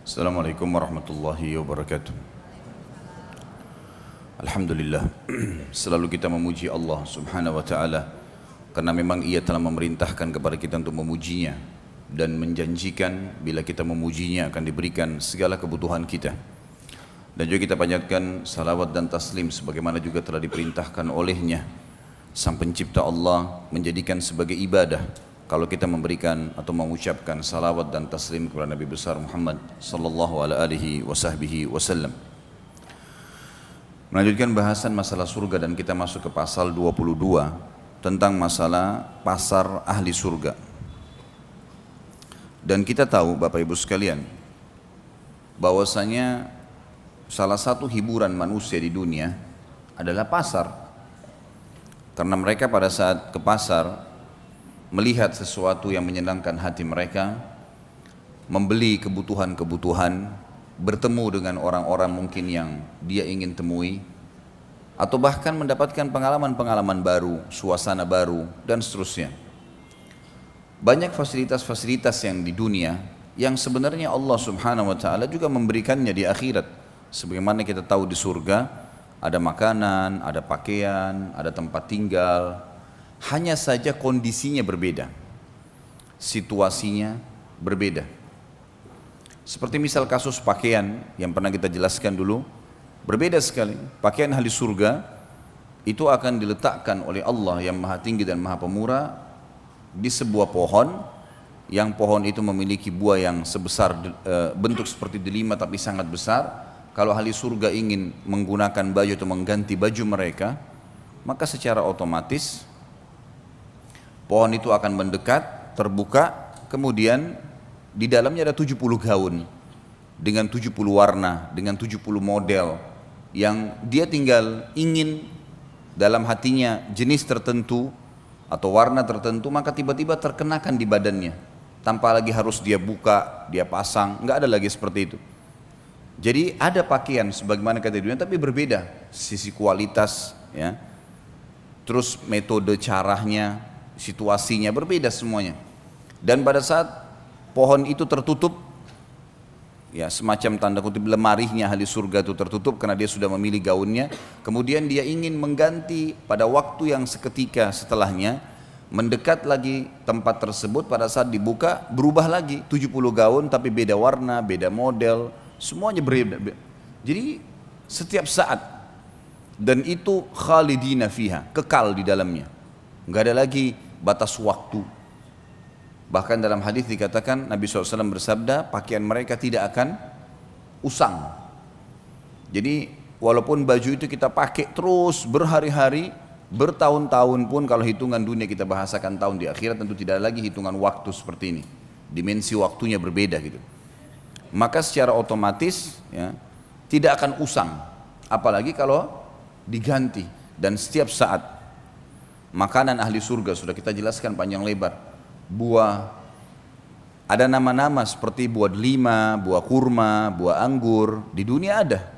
Assalamualaikum warahmatullahi wabarakatuh. Alhamdulillah, selalu kita memuji Allah subhanahu wa ta'ala karena memang Ia telah memerintahkan kepada kita untuk memujinya dan menjanjikan bila kita memujinya akan diberikan segala kebutuhan kita. Dan juga kita panjatkan salawat dan taslim sebagaimana juga telah diperintahkan olehnya Sang Pencipta Allah menjadikan sebagai ibadah kalau kita memberikan atau mengucapkan salawat dan taslim kepada Nabi besar Muhammad sallallahu alaihi wasallam. Melanjutkan bahasan masalah surga dan kita masuk ke pasal 22 tentang masalah pasar ahli surga. Dan kita tahu Bapak Ibu sekalian bahwasanya salah satu hiburan manusia di dunia adalah pasar. Karena mereka pada saat ke pasar melihat sesuatu yang menyenangkan hati mereka, membeli kebutuhan-kebutuhan, bertemu dengan orang-orang mungkin yang dia ingin temui, atau bahkan mendapatkan pengalaman-pengalaman baru, suasana baru, dan seterusnya. Banyak fasilitas-fasilitas yang di dunia yang sebenarnya Allah subhanahu wa ta'ala juga memberikannya di akhirat. Sebagaimana kita tahu di surga, ada makanan, ada pakaian, ada tempat tinggal. Hanya saja kondisinya berbeda, situasinya berbeda. Seperti misal kasus pakaian yang pernah kita jelaskan dulu, berbeda sekali. Pakaian ahli surga itu akan diletakkan oleh Allah yang maha tinggi dan maha pemurah di sebuah pohon, yang pohon itu memiliki buah yang sebesar bentuk seperti delima tapi sangat besar. Kalau ahli surga ingin menggunakan baju atau mengganti baju mereka, maka secara otomatis pohon itu akan mendekat, terbuka, kemudian di dalamnya ada 70 gaun dengan 70 warna, dengan 70 model yang dia tinggal ingin dalam hatinya jenis tertentu atau warna tertentu, maka tiba-tiba terkenakan di badannya tanpa lagi harus dia buka, dia pasang, enggak ada lagi seperti itu. Jadi ada pakaian sebagaimana kata di dunia tapi berbeda sisi kualitas ya. Terus metode caranya, situasinya berbeda semuanya. Dan pada saat pohon itu tertutup, ya semacam tanda kutip lemarinya ahli surga itu tertutup karena dia sudah memilih gaunnya, kemudian dia ingin mengganti pada waktu yang seketika setelahnya, mendekat lagi tempat tersebut, pada saat dibuka berubah lagi 70 gaun tapi beda warna, beda model, semuanya berbeda. Jadi setiap saat, dan itu khalidina fiha, kekal di dalamnya, nggak ada lagi batas waktu. Bahkan dalam hadis dikatakan Nabi SAW bersabda, pakaian mereka tidak akan usang. Jadi walaupun baju itu kita pakai terus berhari-hari, bertahun-tahun pun, kalau hitungan dunia kita bahasakan tahun, di akhirat tentu tidak ada lagi hitungan waktu seperti ini. Dimensi waktunya berbeda gitu. Maka secara otomatis ya, tidak akan usang. Apalagi kalau diganti, dan setiap saat. Makanan ahli surga sudah kita jelaskan panjang lebar. Buah, ada nama-nama seperti buah delima, buah kurma, buah anggur, di dunia ada.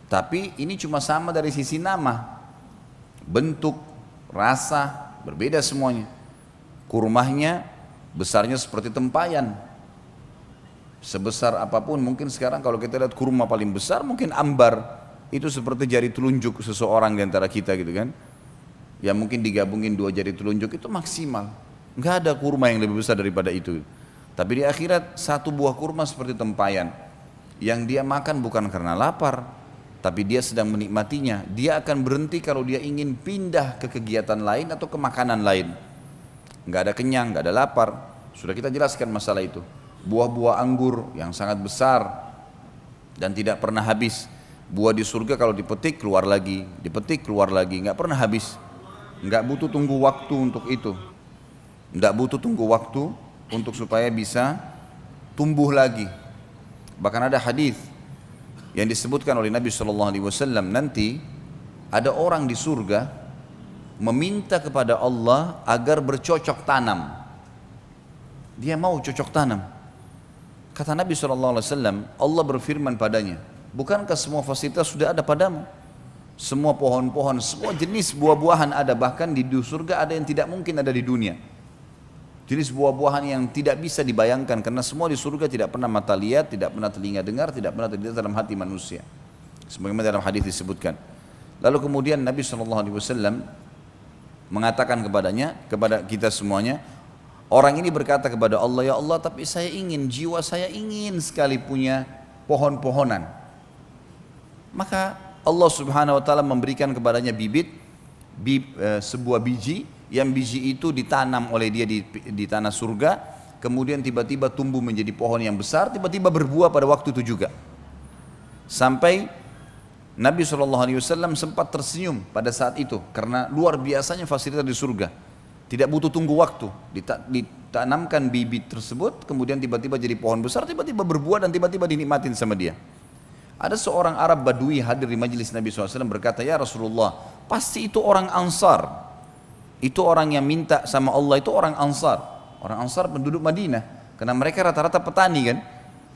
Tapi ini cuma sama dari sisi nama, bentuk, rasa, berbeda semuanya. Kurmahnya besarnya seperti tempayan, sebesar apapun. Mungkin sekarang kalau kita lihat kurma paling besar mungkin ambar, itu seperti jari telunjuk seseorang di antara kita gitu kan. Ya mungkin digabungin 2 jari telunjuk itu maksimal. Enggak ada kurma yang lebih besar daripada itu. Tapi di akhirat satu buah kurma seperti tempayan, yang dia makan bukan karena lapar, tapi dia sedang menikmatinya. Dia akan berhenti kalau dia ingin pindah ke kegiatan lain atau ke makanan lain. Enggak ada kenyang, enggak ada lapar. Sudah kita jelaskan masalah itu. Buah-buah anggur yang sangat besar dan tidak pernah habis. Buah di surga kalau dipetik keluar lagi, dipetik keluar lagi, enggak pernah habis. Enggak butuh tunggu waktu untuk itu. Enggak butuh tunggu waktu untuk supaya bisa tumbuh lagi. Bahkan ada hadis yang disebutkan oleh Nabi SAW, nanti ada orang di surga meminta kepada Allah agar bercocok tanam. Dia mau cocok tanam. Kata Nabi SAW, Allah berfirman padanya, bukankah semua fasilitas sudah ada padamu? Semua pohon-pohon, semua jenis buah-buahan ada, bahkan di surga ada yang tidak mungkin ada di dunia. Jenis buah-buahan yang tidak bisa dibayangkan karena semua di surga tidak pernah mata lihat, tidak pernah telinga dengar, tidak pernah terlintas dalam hati manusia. Sebagaimana dalam hadis disebutkan. Lalu kemudian Nabi SAW mengatakan kepada kita semuanya, orang ini berkata kepada Allah, ya Allah, tapi saya ingin, jiwa saya ingin sekali punya pohon-pohonan. Maka Allah Subhanahu Wa Taala memberikan kepadanya sebuah biji, yang biji itu ditanam oleh dia di tanah surga, kemudian tiba-tiba tumbuh menjadi pohon yang besar, tiba-tiba berbuah pada waktu itu juga. Sampai Nabi SAW sempat tersenyum pada saat itu karena luar biasanya fasilitas di surga. Tidak butuh tunggu waktu, ditanamkan bibit tersebut, kemudian tiba-tiba jadi pohon besar, tiba-tiba berbuah dan tiba-tiba dinikmatin sama dia. Ada seorang Arab Badui hadir di majelis Nabi SAW berkata, ya Rasulullah, pasti itu orang Ansar. Itu orang yang minta sama Allah itu orang Ansar. Orang Ansar penduduk Madinah, karena mereka rata-rata petani kan.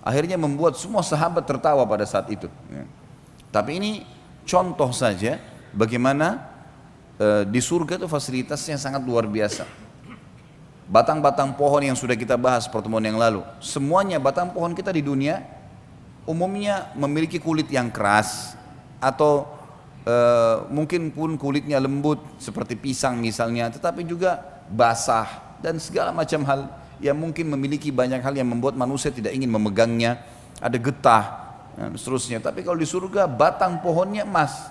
Akhirnya membuat semua sahabat tertawa pada saat itu. Tapi ini contoh saja bagaimana di surga itu fasilitasnya sangat luar biasa. Batang-batang pohon yang sudah kita bahas pertemuan yang lalu, semuanya batang pohon kita di dunia umumnya memiliki kulit yang keras atau mungkin pun kulitnya lembut seperti pisang misalnya, tetapi juga basah dan segala macam hal yang mungkin memiliki banyak hal yang membuat manusia tidak ingin memegangnya, ada getah dan seterusnya. Tapi kalau di surga batang pohonnya emas,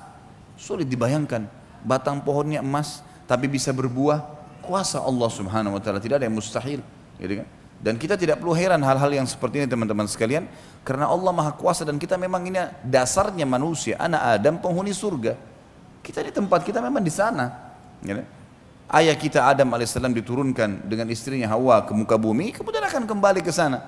sulit dibayangkan batang pohonnya emas tapi bisa berbuah, kuasa Allah Subhanahu Wa Taala, tidak ada yang mustahil, gitu kan? Dan kita tidak perlu heran hal-hal yang seperti ini teman-teman sekalian, karena Allah Maha Kuasa dan kita memang ini dasarnya manusia, anak Adam penghuni surga. Kita di tempat kita memang di sana. Ya. Ayah kita Adam alaihissalam diturunkan dengan istrinya Hawa ke muka bumi, kemudian akan kembali ke sana.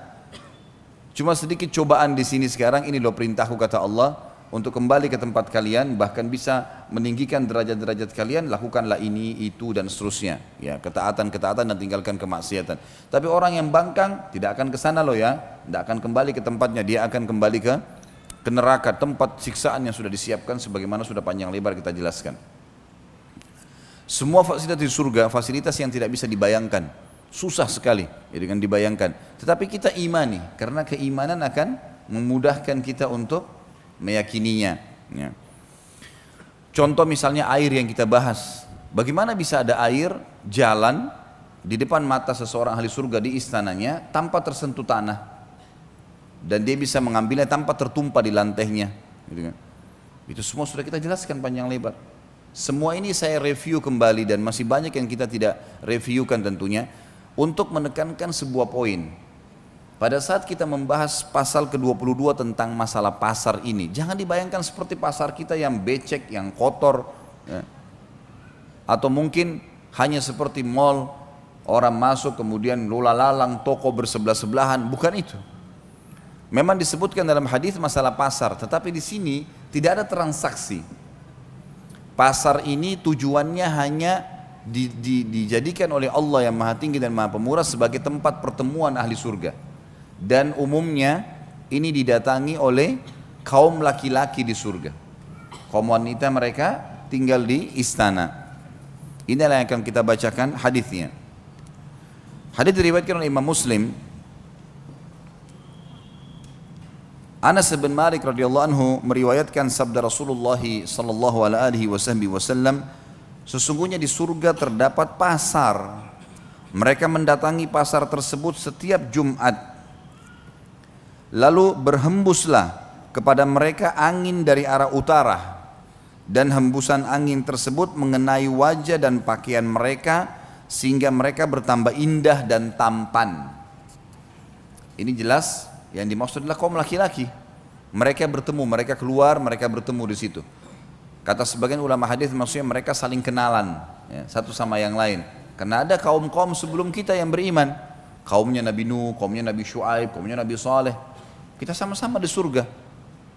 Cuma sedikit cobaan di sini sekarang, ini loh perintahku kata Allah, untuk kembali ke tempat kalian, bahkan bisa meninggikan derajat-derajat kalian, lakukanlah ini, itu dan seterusnya. Ya, ketaatan-ketaatan dan tinggalkan kemaksiatan. Tapi orang yang bangkang tidak akan ke sana loh ya, tidak akan kembali ke tempatnya, dia akan kembali ke neraka, tempat siksaan yang sudah disiapkan sebagaimana sudah panjang lebar kita jelaskan. Semua fasilitas di surga, fasilitas yang tidak bisa dibayangkan, susah sekali ya, dengan dibayangkan. Tetapi kita imani, karena keimanan akan memudahkan kita untuk meyakininya. Ya. Contoh misalnya air yang kita bahas, bagaimana bisa ada air jalan di depan mata seseorang ahli surga di istananya tanpa tersentuh tanah, dan dia bisa mengambilnya tanpa tertumpah di lantainya, gitu kan? Itu semua sudah kita jelaskan panjang lebar. Semua ini saya review kembali dan masih banyak yang kita tidak reviewkan tentunya, untuk menekankan sebuah poin. Pada saat kita membahas pasal ke-22 tentang masalah pasar ini, jangan dibayangkan seperti pasar kita yang becek, yang kotor, ya. Atau mungkin hanya seperti mall, orang masuk kemudian lula-lalang, toko bersebelah-sebelahan, bukan itu. Memang disebutkan dalam hadis masalah pasar, tetapi di sini tidak ada transaksi. Pasar ini tujuannya hanya dijadikan oleh Allah yang Maha Tinggi dan Maha Pemurah sebagai tempat pertemuan ahli surga. Dan umumnya ini didatangi oleh kaum laki-laki di surga. Kaum wanita mereka tinggal di istana. Inilah yang akan kita bacakan hadisnya. Hadis diriwayatkan oleh Imam Muslim. Anas bin Malik radhiyallahu anhu meriwayatkan sabda Rasulullah sallallahu alaihi wasallam, sesungguhnya di surga terdapat pasar. Mereka mendatangi pasar tersebut setiap Jumat. Lalu berhembuslah kepada mereka angin dari arah utara, dan hembusan angin tersebut mengenai wajah dan pakaian mereka sehingga mereka bertambah indah dan tampan. Ini jelas yang dimaksud adalah kaum laki-laki. Mereka bertemu, mereka keluar, mereka bertemu di situ. Kata sebagian ulama hadis maksudnya mereka saling kenalan, ya, satu sama yang lain. Karena ada kaum-kaum sebelum kita yang beriman, kaumnya Nabi Nuh, kaumnya Nabi Shu'aib, kaumnya Nabi Saleh. Kita sama-sama di surga,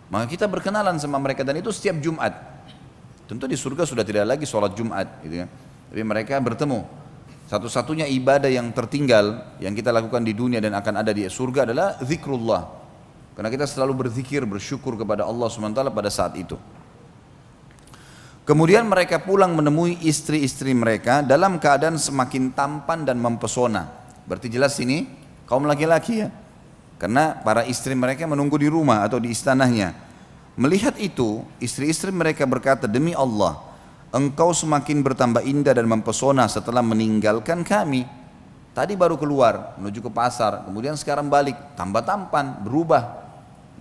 maka kita berkenalan sama mereka, dan itu setiap Jumat. Tentu di surga sudah tidak lagi sholat Jumat, gitu kan? Tapi mereka bertemu. Satu-satunya ibadah yang tertinggal yang kita lakukan di dunia dan akan ada di surga adalah zikrullah, karena kita selalu berzikir, bersyukur kepada Allah SWT pada saat itu. Kemudian mereka pulang menemui istri-istri mereka dalam keadaan semakin tampan dan mempesona, Berarti jelas ini kaum laki-laki ya. Karena para istri mereka menunggu di rumah atau di istananya. Melihat itu, istri-istri mereka berkata, demi Allah, engkau semakin bertambah indah dan mempesona setelah meninggalkan kami. Tadi baru keluar menuju ke pasar, kemudian sekarang balik, tambah tampan, berubah.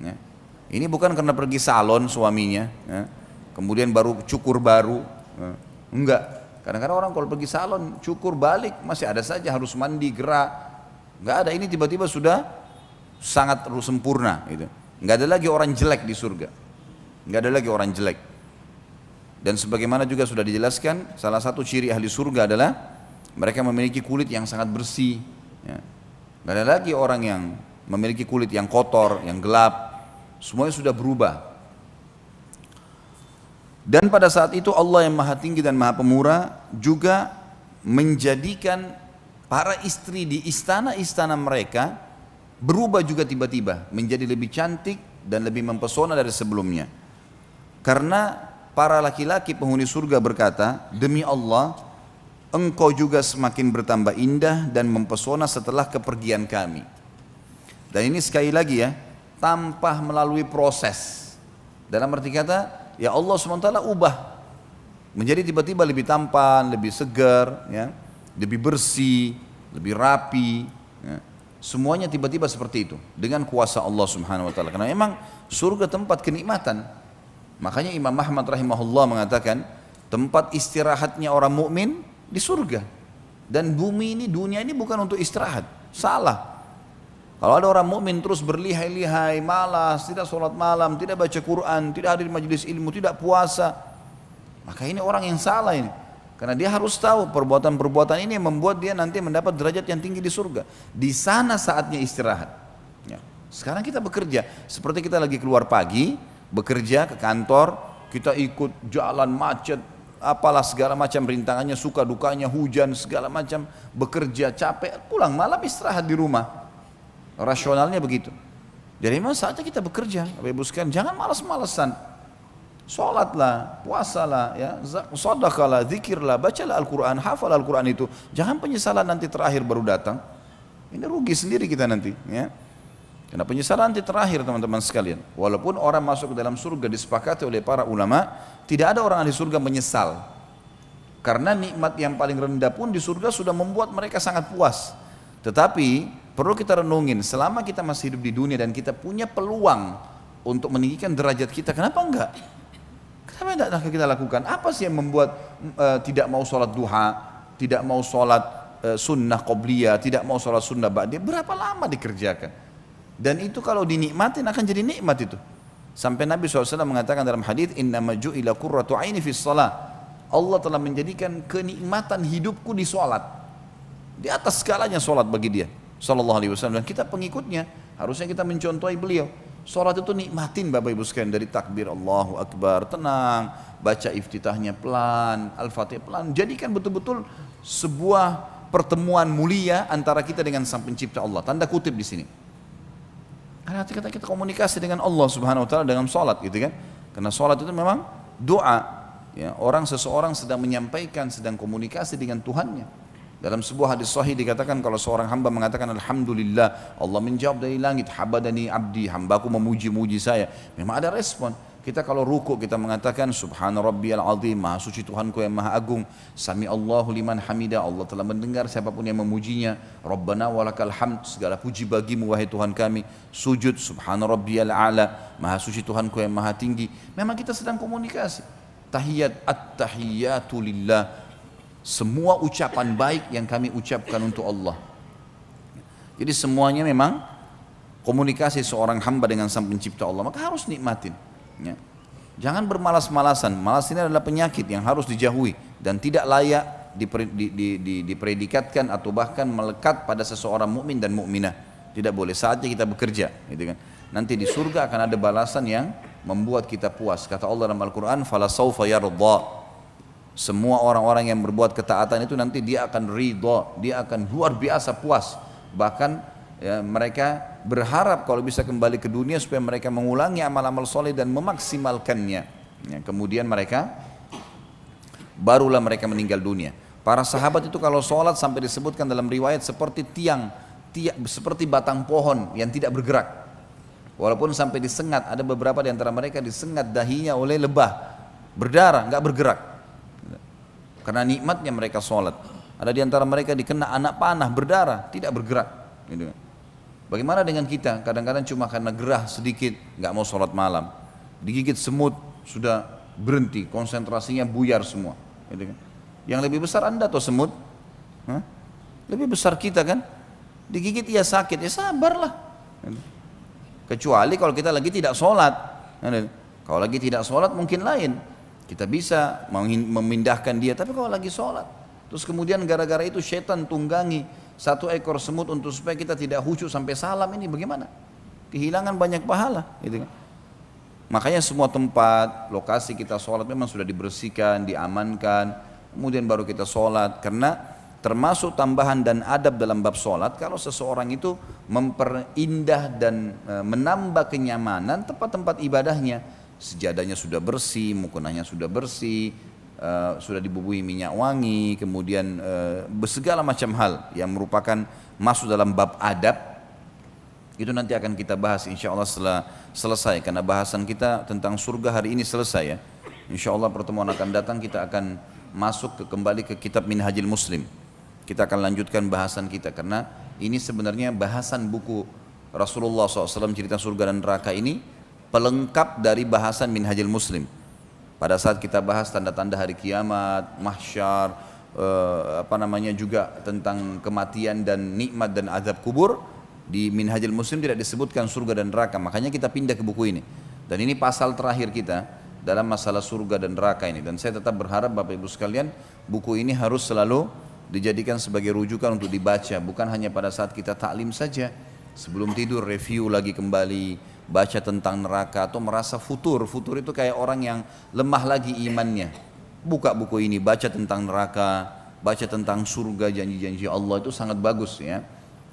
Ya. Ini bukan karena pergi salon suaminya, ya. Kemudian baru cukur baru, ya. Enggak. Kadang-kadang orang kalau pergi salon, cukur balik masih ada saja harus mandi, gerak. Enggak ada, ini tiba-tiba sudah sangat sempurna. Gitu. Enggak ada lagi orang jelek di surga. Enggak ada lagi orang jelek. Dan sebagaimana juga sudah dijelaskan, salah satu ciri ahli surga adalah mereka memiliki kulit yang sangat bersih. Ya. Enggak ada lagi orang yang memiliki kulit yang kotor, yang gelap. Semuanya sudah berubah. Dan pada saat itu Allah yang maha tinggi dan maha pemurah juga menjadikan para istri di istana-istana mereka berubah juga tiba-tiba menjadi lebih cantik dan lebih mempesona dari sebelumnya. Karena para laki-laki penghuni surga berkata, demi Allah, engkau juga semakin bertambah indah dan mempesona setelah kepergian kami. Dan ini sekali lagi ya, tanpa melalui proses. Dalam arti kata, ya Allah SWT ubah menjadi tiba-tiba lebih tampan, lebih segar, ya, lebih bersih, lebih rapi. Ya. Semuanya tiba-tiba seperti itu dengan kuasa Allah Subhanahu Wa Taala. Karena memang surga tempat kenikmatan. Makanya Imam Ahmad rahimahullah mengatakan tempat istirahatnya orang mukmin di surga. Dan bumi ini, dunia ini bukan untuk istirahat. Salah. Kalau ada orang mukmin terus berlihai-lihai, malas, tidak sholat malam, tidak baca Quran, tidak hadir majelis ilmu, tidak puasa, maka ini orang yang salah ini. Karena dia harus tahu perbuatan-perbuatan ini yang membuat dia nanti mendapat derajat yang tinggi di surga. Di sana saatnya istirahat. Ya. Sekarang kita bekerja, seperti kita lagi keluar pagi, bekerja ke kantor, kita ikut jalan macet, apalah segala macam rintangannya, suka dukanya, hujan, segala macam, bekerja capek, pulang malam istirahat di rumah. Rasionalnya begitu. Jadi memang saatnya kita bekerja, Bapak Ibu sekalian, jangan malas-malasan. Sholatlah, puasalah, ya, sedekahlah, zikirlah, bacalah Al-Quran, hafal Al-Quran itu. Jangan penyesalan nanti terakhir baru datang. Ini rugi sendiri kita nanti. Ya. Karena penyesalan nanti terakhir teman-teman sekalian. Walaupun orang masuk ke dalam surga disepakati oleh para ulama, tidak ada orang ahli surga menyesal. Karena nikmat yang paling rendah pun di surga sudah membuat mereka sangat puas. Tetapi perlu kita renungin, selama kita masih hidup di dunia dan kita punya peluang untuk meninggikan derajat kita, kenapa enggak? Kenapa tidak kita lakukan? Apa sih yang membuat tidak mau sholat duha, tidak mau sholat sunnah qobliyah, tidak mau sholat sunnah ba'diyah? Berapa lama dikerjakan? Dan itu kalau dinikmatin akan jadi nikmat itu. Sampai Nabi SAW mengatakan dalam hadis, innama ju'ila qurratu aini fis shalah. Allah telah menjadikan kenikmatan hidupku di sholat. Di atas segalanya sholat bagi dia. Sallallahu alaihi wasallam, dan kita pengikutnya harusnya kita mencontohi beliau. Salat itu nikmatin Bapak Ibu sekalian, dari takbir Allahu Akbar tenang, baca iftitahnya pelan, Al-Fatihah pelan, jadikan betul-betul sebuah pertemuan mulia antara kita dengan Sang Pencipta Allah. Tanda kutip di sini. Karena kita komunikasi dengan Allah Subhanahu wa taala dengan salat gitu kan. Karena salat itu memang doa. Ya, seseorang sedang menyampaikan, sedang komunikasi dengan Tuhannya. Dalam sebuah hadis sahih dikatakan kalau seorang hamba mengatakan Alhamdulillah, Allah menjawab dari langit, habadani abdi, hambaku memuji-muji saya. Memang ada respon. Kita kalau ruku kita mengatakan Subhana rabbiyal azim, maha suci Tuhanku yang maha agung. Sami Allahu liman hamida, Allah telah mendengar siapapun yang memujinya. Rabbana walakal hamd, segala puji bagimu wahai Tuhan kami. Sujud Subhana rabbiyal a'la, maha suci Tuhanku yang maha tinggi. Memang kita sedang komunikasi. Tahiyat at-tahiyatu lillah, semua ucapan baik yang kami ucapkan untuk Allah. Jadi semuanya memang komunikasi seorang hamba dengan Sang Pencipta Allah, maka harus nikmatin. Ya. Jangan bermalas-malasan. Malas ini adalah penyakit yang harus dijauhi dan tidak layak dipredikatkan atau bahkan melekat pada seseorang mukmin dan mukminah. Tidak boleh. Saatnya kita bekerja, gitu kan. Nanti di surga akan ada balasan yang membuat kita puas. Kata Allah dalam Al-Quran, "Fala sawfa yarda." Semua orang-orang yang berbuat ketaatan itu nanti dia akan ridha, dia akan luar biasa puas. Bahkan ya, mereka berharap kalau bisa kembali ke dunia supaya mereka mengulangi amal-amal soleh dan memaksimalkannya. Ya, kemudian barulah mereka meninggal dunia. Para sahabat itu kalau sholat sampai disebutkan dalam riwayat seperti tiang, seperti batang pohon yang tidak bergerak. Walaupun sampai disengat, ada beberapa di antara mereka disengat dahinya oleh lebah, berdarah, nggak bergerak. Karena nikmatnya mereka sholat. Ada di antara mereka dikena anak panah, berdarah, tidak bergerak. Gitu. Bagaimana dengan kita? Kadang-kadang cuma karena gerah sedikit, nggak mau sholat malam. Digigit semut, sudah berhenti, konsentrasinya buyar semua. Gitu kan. Yang lebih besar Anda atau semut? Hah? Lebih besar kita kan? Digigit ya sakit, ya sabarlah. Kecuali kalau kita lagi tidak sholat. Kalau lagi tidak sholat mungkin lain. Kita bisa memindahkan dia, tapi kalau lagi sholat. Terus kemudian gara-gara itu setan tunggangi satu ekor semut untuk supaya kita tidak khusyuk sampai salam, ini bagaimana? Kehilangan banyak pahala. Gitu kan? Makanya semua tempat, lokasi kita sholat memang sudah dibersihkan, diamankan. Kemudian baru kita sholat, karena termasuk tambahan dan adab dalam bab sholat, kalau seseorang itu memperindah dan menambah kenyamanan tempat-tempat ibadahnya, sejadahnya sudah bersih, mukunahnya sudah bersih, sudah dibubuhi minyak wangi, kemudian segala macam hal yang merupakan masuk dalam bab adab, itu nanti akan kita bahas insya Allah setelah selesai, karena bahasan kita tentang surga hari ini selesai ya. Insya Allah pertemuan akan datang kita akan masuk kembali ke kitab Minhajul Muslim. Kita akan lanjutkan bahasan kita, karena ini sebenarnya bahasan buku Rasulullah SAW cerita surga dan neraka ini pelengkap dari bahasan Minhajul Muslim. Pada saat kita bahas tanda-tanda hari kiamat, mahsyar, juga tentang kematian dan nikmat dan azab kubur, di Minhajul Muslim tidak disebutkan surga dan neraka, makanya kita pindah ke buku ini. Dan ini pasal terakhir kita dalam masalah surga dan neraka ini, dan saya tetap berharap Bapak Ibu sekalian buku ini harus selalu dijadikan sebagai rujukan untuk dibaca, bukan hanya pada saat kita taklim saja, sebelum tidur review lagi kembali, baca tentang neraka, atau merasa futur itu kayak orang yang lemah lagi imannya, buka buku ini, baca tentang neraka, baca tentang surga, janji-janji Allah, itu sangat bagus ya,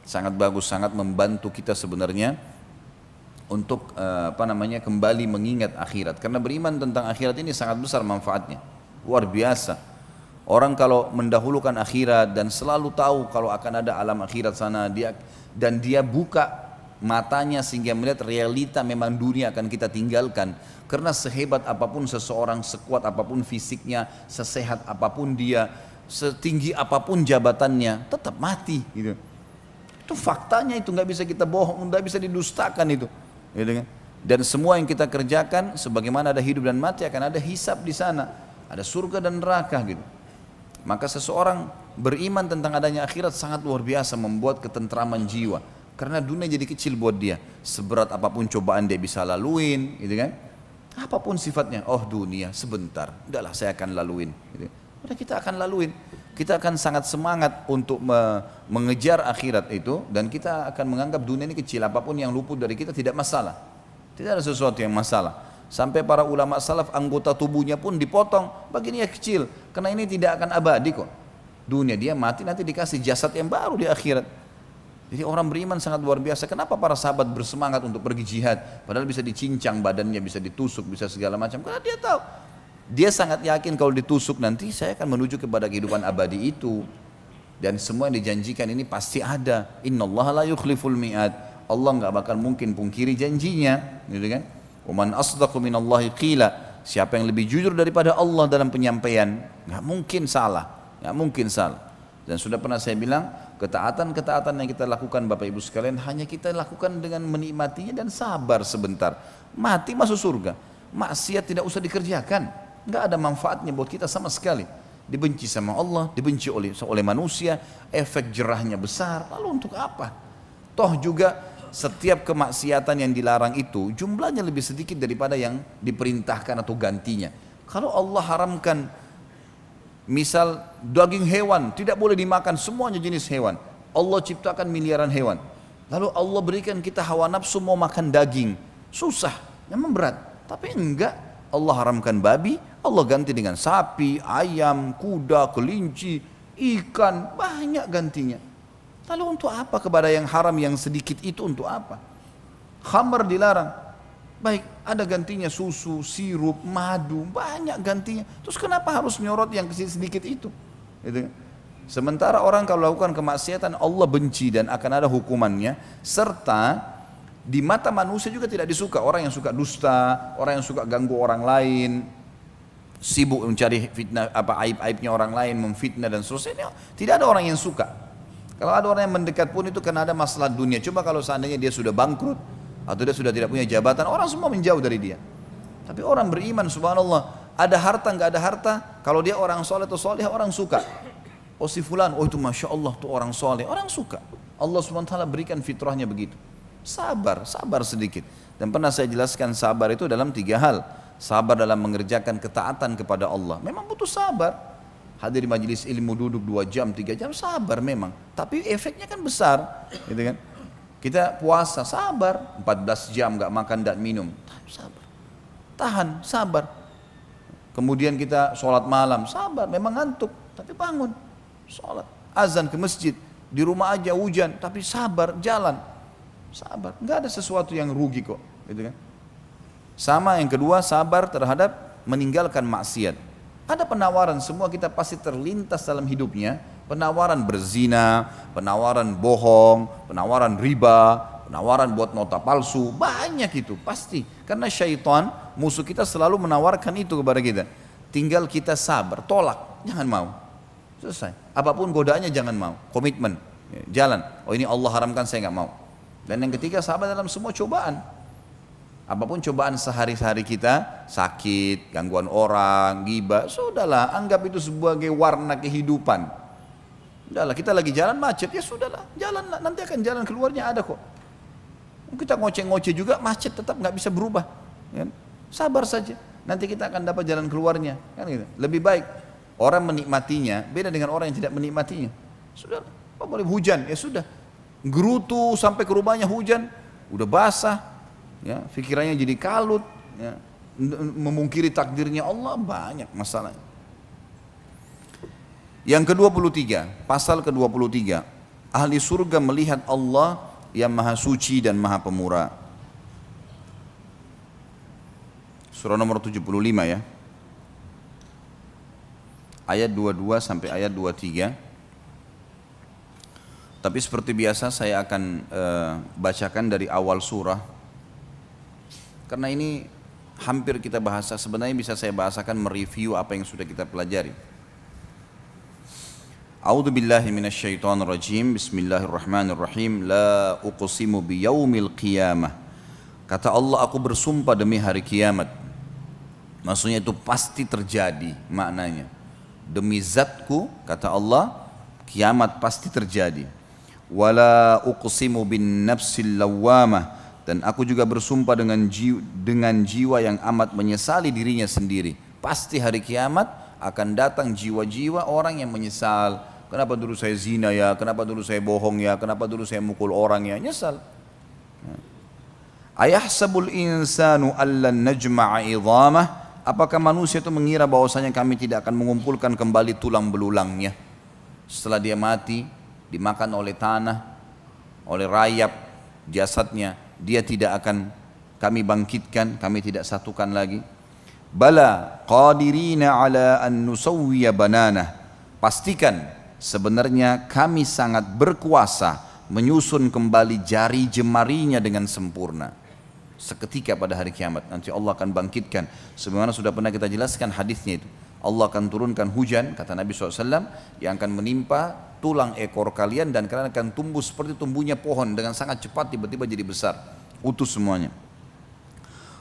sangat bagus, sangat membantu kita sebenarnya untuk kembali mengingat akhirat, karena beriman tentang akhirat ini sangat besar manfaatnya, luar biasa. Orang kalau mendahulukan akhirat dan selalu tahu kalau akan ada alam akhirat sana, dia buka matanya sehingga melihat realita memang dunia akan kita tinggalkan, karena sehebat apapun seseorang, sekuat apapun fisiknya, sesehat apapun dia, setinggi apapun jabatannya, tetap mati gitu. Itu faktanya, itu nggak bisa kita bohong, nggak bisa didustakan itu. Gitu kan? Dan semua yang kita kerjakan, sebagaimana ada hidup dan mati, akan ada hisab di sana, ada surga dan neraka gitu. Maka seseorang beriman tentang adanya akhirat sangat luar biasa, membuat ketentraman jiwa, karena dunia jadi kecil buat dia. Seberat apapun cobaan dia bisa laluin, gitu kan? Apapun sifatnya, oh dunia sebentar, udahlah saya akan laluin. Gitu. Udah kita akan laluin. Kita akan sangat semangat untuk mengejar akhirat itu, dan kita akan menganggap dunia ini kecil, apapun yang luput dari kita tidak masalah. Tidak ada sesuatu yang masalah. Sampai para ulama salaf anggota tubuhnya pun dipotong, bagiannya kecil, karena ini tidak akan abadi kok. Dunia dia mati, nanti dikasih jasad yang baru di akhirat. Jadi orang beriman sangat luar biasa. Kenapa para sahabat bersemangat untuk pergi jihad, padahal bisa dicincang badannya, bisa ditusuk, bisa segala macam, karena dia tahu, dia sangat yakin kalau ditusuk nanti saya akan menuju kepada kehidupan abadi itu. Dan semua yang dijanjikan ini pasti ada. Innallaha la yukhliful mi'ad. Allah nggak bakal mungkin pungkiri janjinya, gitu kan? Wa man asdaqu minallahi qila. Siapa yang lebih jujur daripada Allah dalam penyampaian? Nggak mungkin salah, nggak mungkin salah. Dan sudah pernah saya bilang, ketaatan-ketaatan yang kita lakukan Bapak Ibu sekalian, hanya kita lakukan dengan menikmatinya dan sabar sebentar. Mati masuk surga. Maksiat tidak usah dikerjakan, nggak ada manfaatnya buat kita sama sekali. Dibenci sama Allah, dibenci oleh manusia, efek jerahnya besar. Lalu untuk apa? Toh juga setiap kemaksiatan yang dilarang itu jumlahnya lebih sedikit daripada yang diperintahkan atau gantinya. Kalau Allah haramkan misal daging hewan tidak boleh dimakan, semuanya jenis hewan, Allah ciptakan miliaran hewan, lalu Allah berikan kita hawa nafsu mau makan daging, susah, memang berat. Tapi enggak, Allah haramkan babi, Allah ganti dengan sapi, ayam, kuda, kelinci, ikan, banyak gantinya. Lalu untuk apa kepada yang haram yang sedikit itu, untuk apa? Khamr dilarang, baik ada gantinya susu, sirup, madu, banyak gantinya. Terus kenapa harus nyorot yang sedikit itu? Gitu. Sementara orang kalau lakukan kemaksiatan Allah benci dan akan ada hukumannya, serta di mata manusia juga tidak disuka. Orang yang suka dusta, orang yang suka ganggu orang lain, sibuk mencari fitnah, aib-aibnya orang lain, memfitnah dan seterusnya, tidak ada orang yang suka. Kalau ada orang yang mendekat pun itu karena ada masalah dunia. Coba kalau seandainya dia sudah bangkrut atau dia sudah tidak punya jabatan, orang semua menjauh dari dia. Tapi orang beriman, subhanallah, ada harta nggak ada harta, kalau dia orang soleh atau soleh, orang suka. Oh si fulan, oh itu masya Allah tuh orang soleh, orang suka. Allah SWT berikan fitrahnya begitu. Sabar, sabar sedikit. Dan pernah saya jelaskan sabar itu dalam 3 hal. Sabar dalam mengerjakan ketaatan kepada Allah. Memang butuh sabar. Hadir di majelis ilmu duduk 2 jam, 3 jam, sabar memang. Tapi efeknya kan besar, gitu kan? Kita puasa, sabar. 14 jam gak makan dan minum, sabar. Tahan, sabar. Kemudian kita sholat malam, sabar. Memang ngantuk, tapi bangun. Sholat, azan ke masjid, di rumah aja hujan, tapi sabar, jalan, sabar, nggak ada sesuatu yang rugi kok, gitu kan? Sama yang kedua, sabar terhadap meninggalkan maksiat. Ada penawaran, semua kita pasti terlintas dalam hidupnya, penawaran berzina, penawaran bohong, penawaran riba, penawaran buat nota palsu, banyak itu pasti, karena syaitan musuh kita selalu menawarkan itu kepada kita. Tinggal kita sabar, tolak, jangan mau. Selesai. Apapun godaannya jangan mau. Komitmen. Jalan. Oh ini Allah haramkan, saya nggak mau. Dan yang ketiga, sabar dalam semua cobaan. Apapun cobaan sehari-hari kita, sakit, gangguan orang, ghibah, sudahlah, anggap itu sebagai warna kehidupan. Sudahlah, kita lagi jalan macet, ya sudahlah, jalanlah, nanti akan jalan keluarnya ada kok. Kita ngoceh-ngoceh juga, macet tetap nggak bisa berubah. Ya. Sabar saja, nanti kita akan dapat jalan keluarnya. Kan gitu. Lebih baik orang menikmatinya beda dengan orang yang tidak menikmatinya. Sudah, apa boleh hujan? Ya sudah, gerutu sampai ke rumahnya hujan, udah basah, ya, pikirannya jadi kalut, ya, memungkiri takdirnya Allah, banyak masalah. Yang ke-23, pasal ke-23, ahli surga melihat Allah yang maha suci dan maha pemurah. Surah nomor 75 ya. Ayat 22 sampai ayat 23. Tapi seperti biasa saya akan bacakan dari awal surah. Karena ini hampir kita bahas, sebenarnya bisa saya bahasakan mereview apa yang sudah kita pelajari. A'udzu billahi minasyaitonir rajim. Bismillahirrahmanirrahim. La uqsimu biyaumil qiyamah. Kata Allah, aku bersumpah demi hari kiamat. Maksudnya itu pasti terjadi maknanya. Demi zatku, kata Allah, kiamat pasti terjadi. Wala uqsimu bin nafsil lawwamah, dan aku juga bersumpah dengan jiwa yang amat menyesali dirinya sendiri. Pasti hari kiamat akan datang jiwa-jiwa orang yang menyesal. Kenapa dulu saya zina ya, kenapa dulu saya bohong ya, kenapa dulu saya mukul orang ya, nyesal. Ayahsabul insanu allan najma'a idhamah, apakah manusia itu mengira bahwasanya kami tidak akan mengumpulkan kembali tulang belulangnya setelah dia mati, dimakan oleh tanah, oleh rayap jasadnya, dia tidak akan kami bangkitkan, kami tidak satukan lagi. Bala qadirina ala an nusawwiya bananah, pastikan sebenarnya kami sangat berkuasa menyusun kembali jari jemarinya dengan sempurna. Seketika pada hari kiamat nanti Allah akan bangkitkan, sebagaimana sudah pernah kita jelaskan hadisnya itu. Allah akan turunkan hujan, kata Nabi SAW, yang akan menimpa tulang ekor kalian dan kalian akan tumbuh seperti tumbuhnya pohon dengan sangat cepat, tiba-tiba jadi besar, utuh semuanya.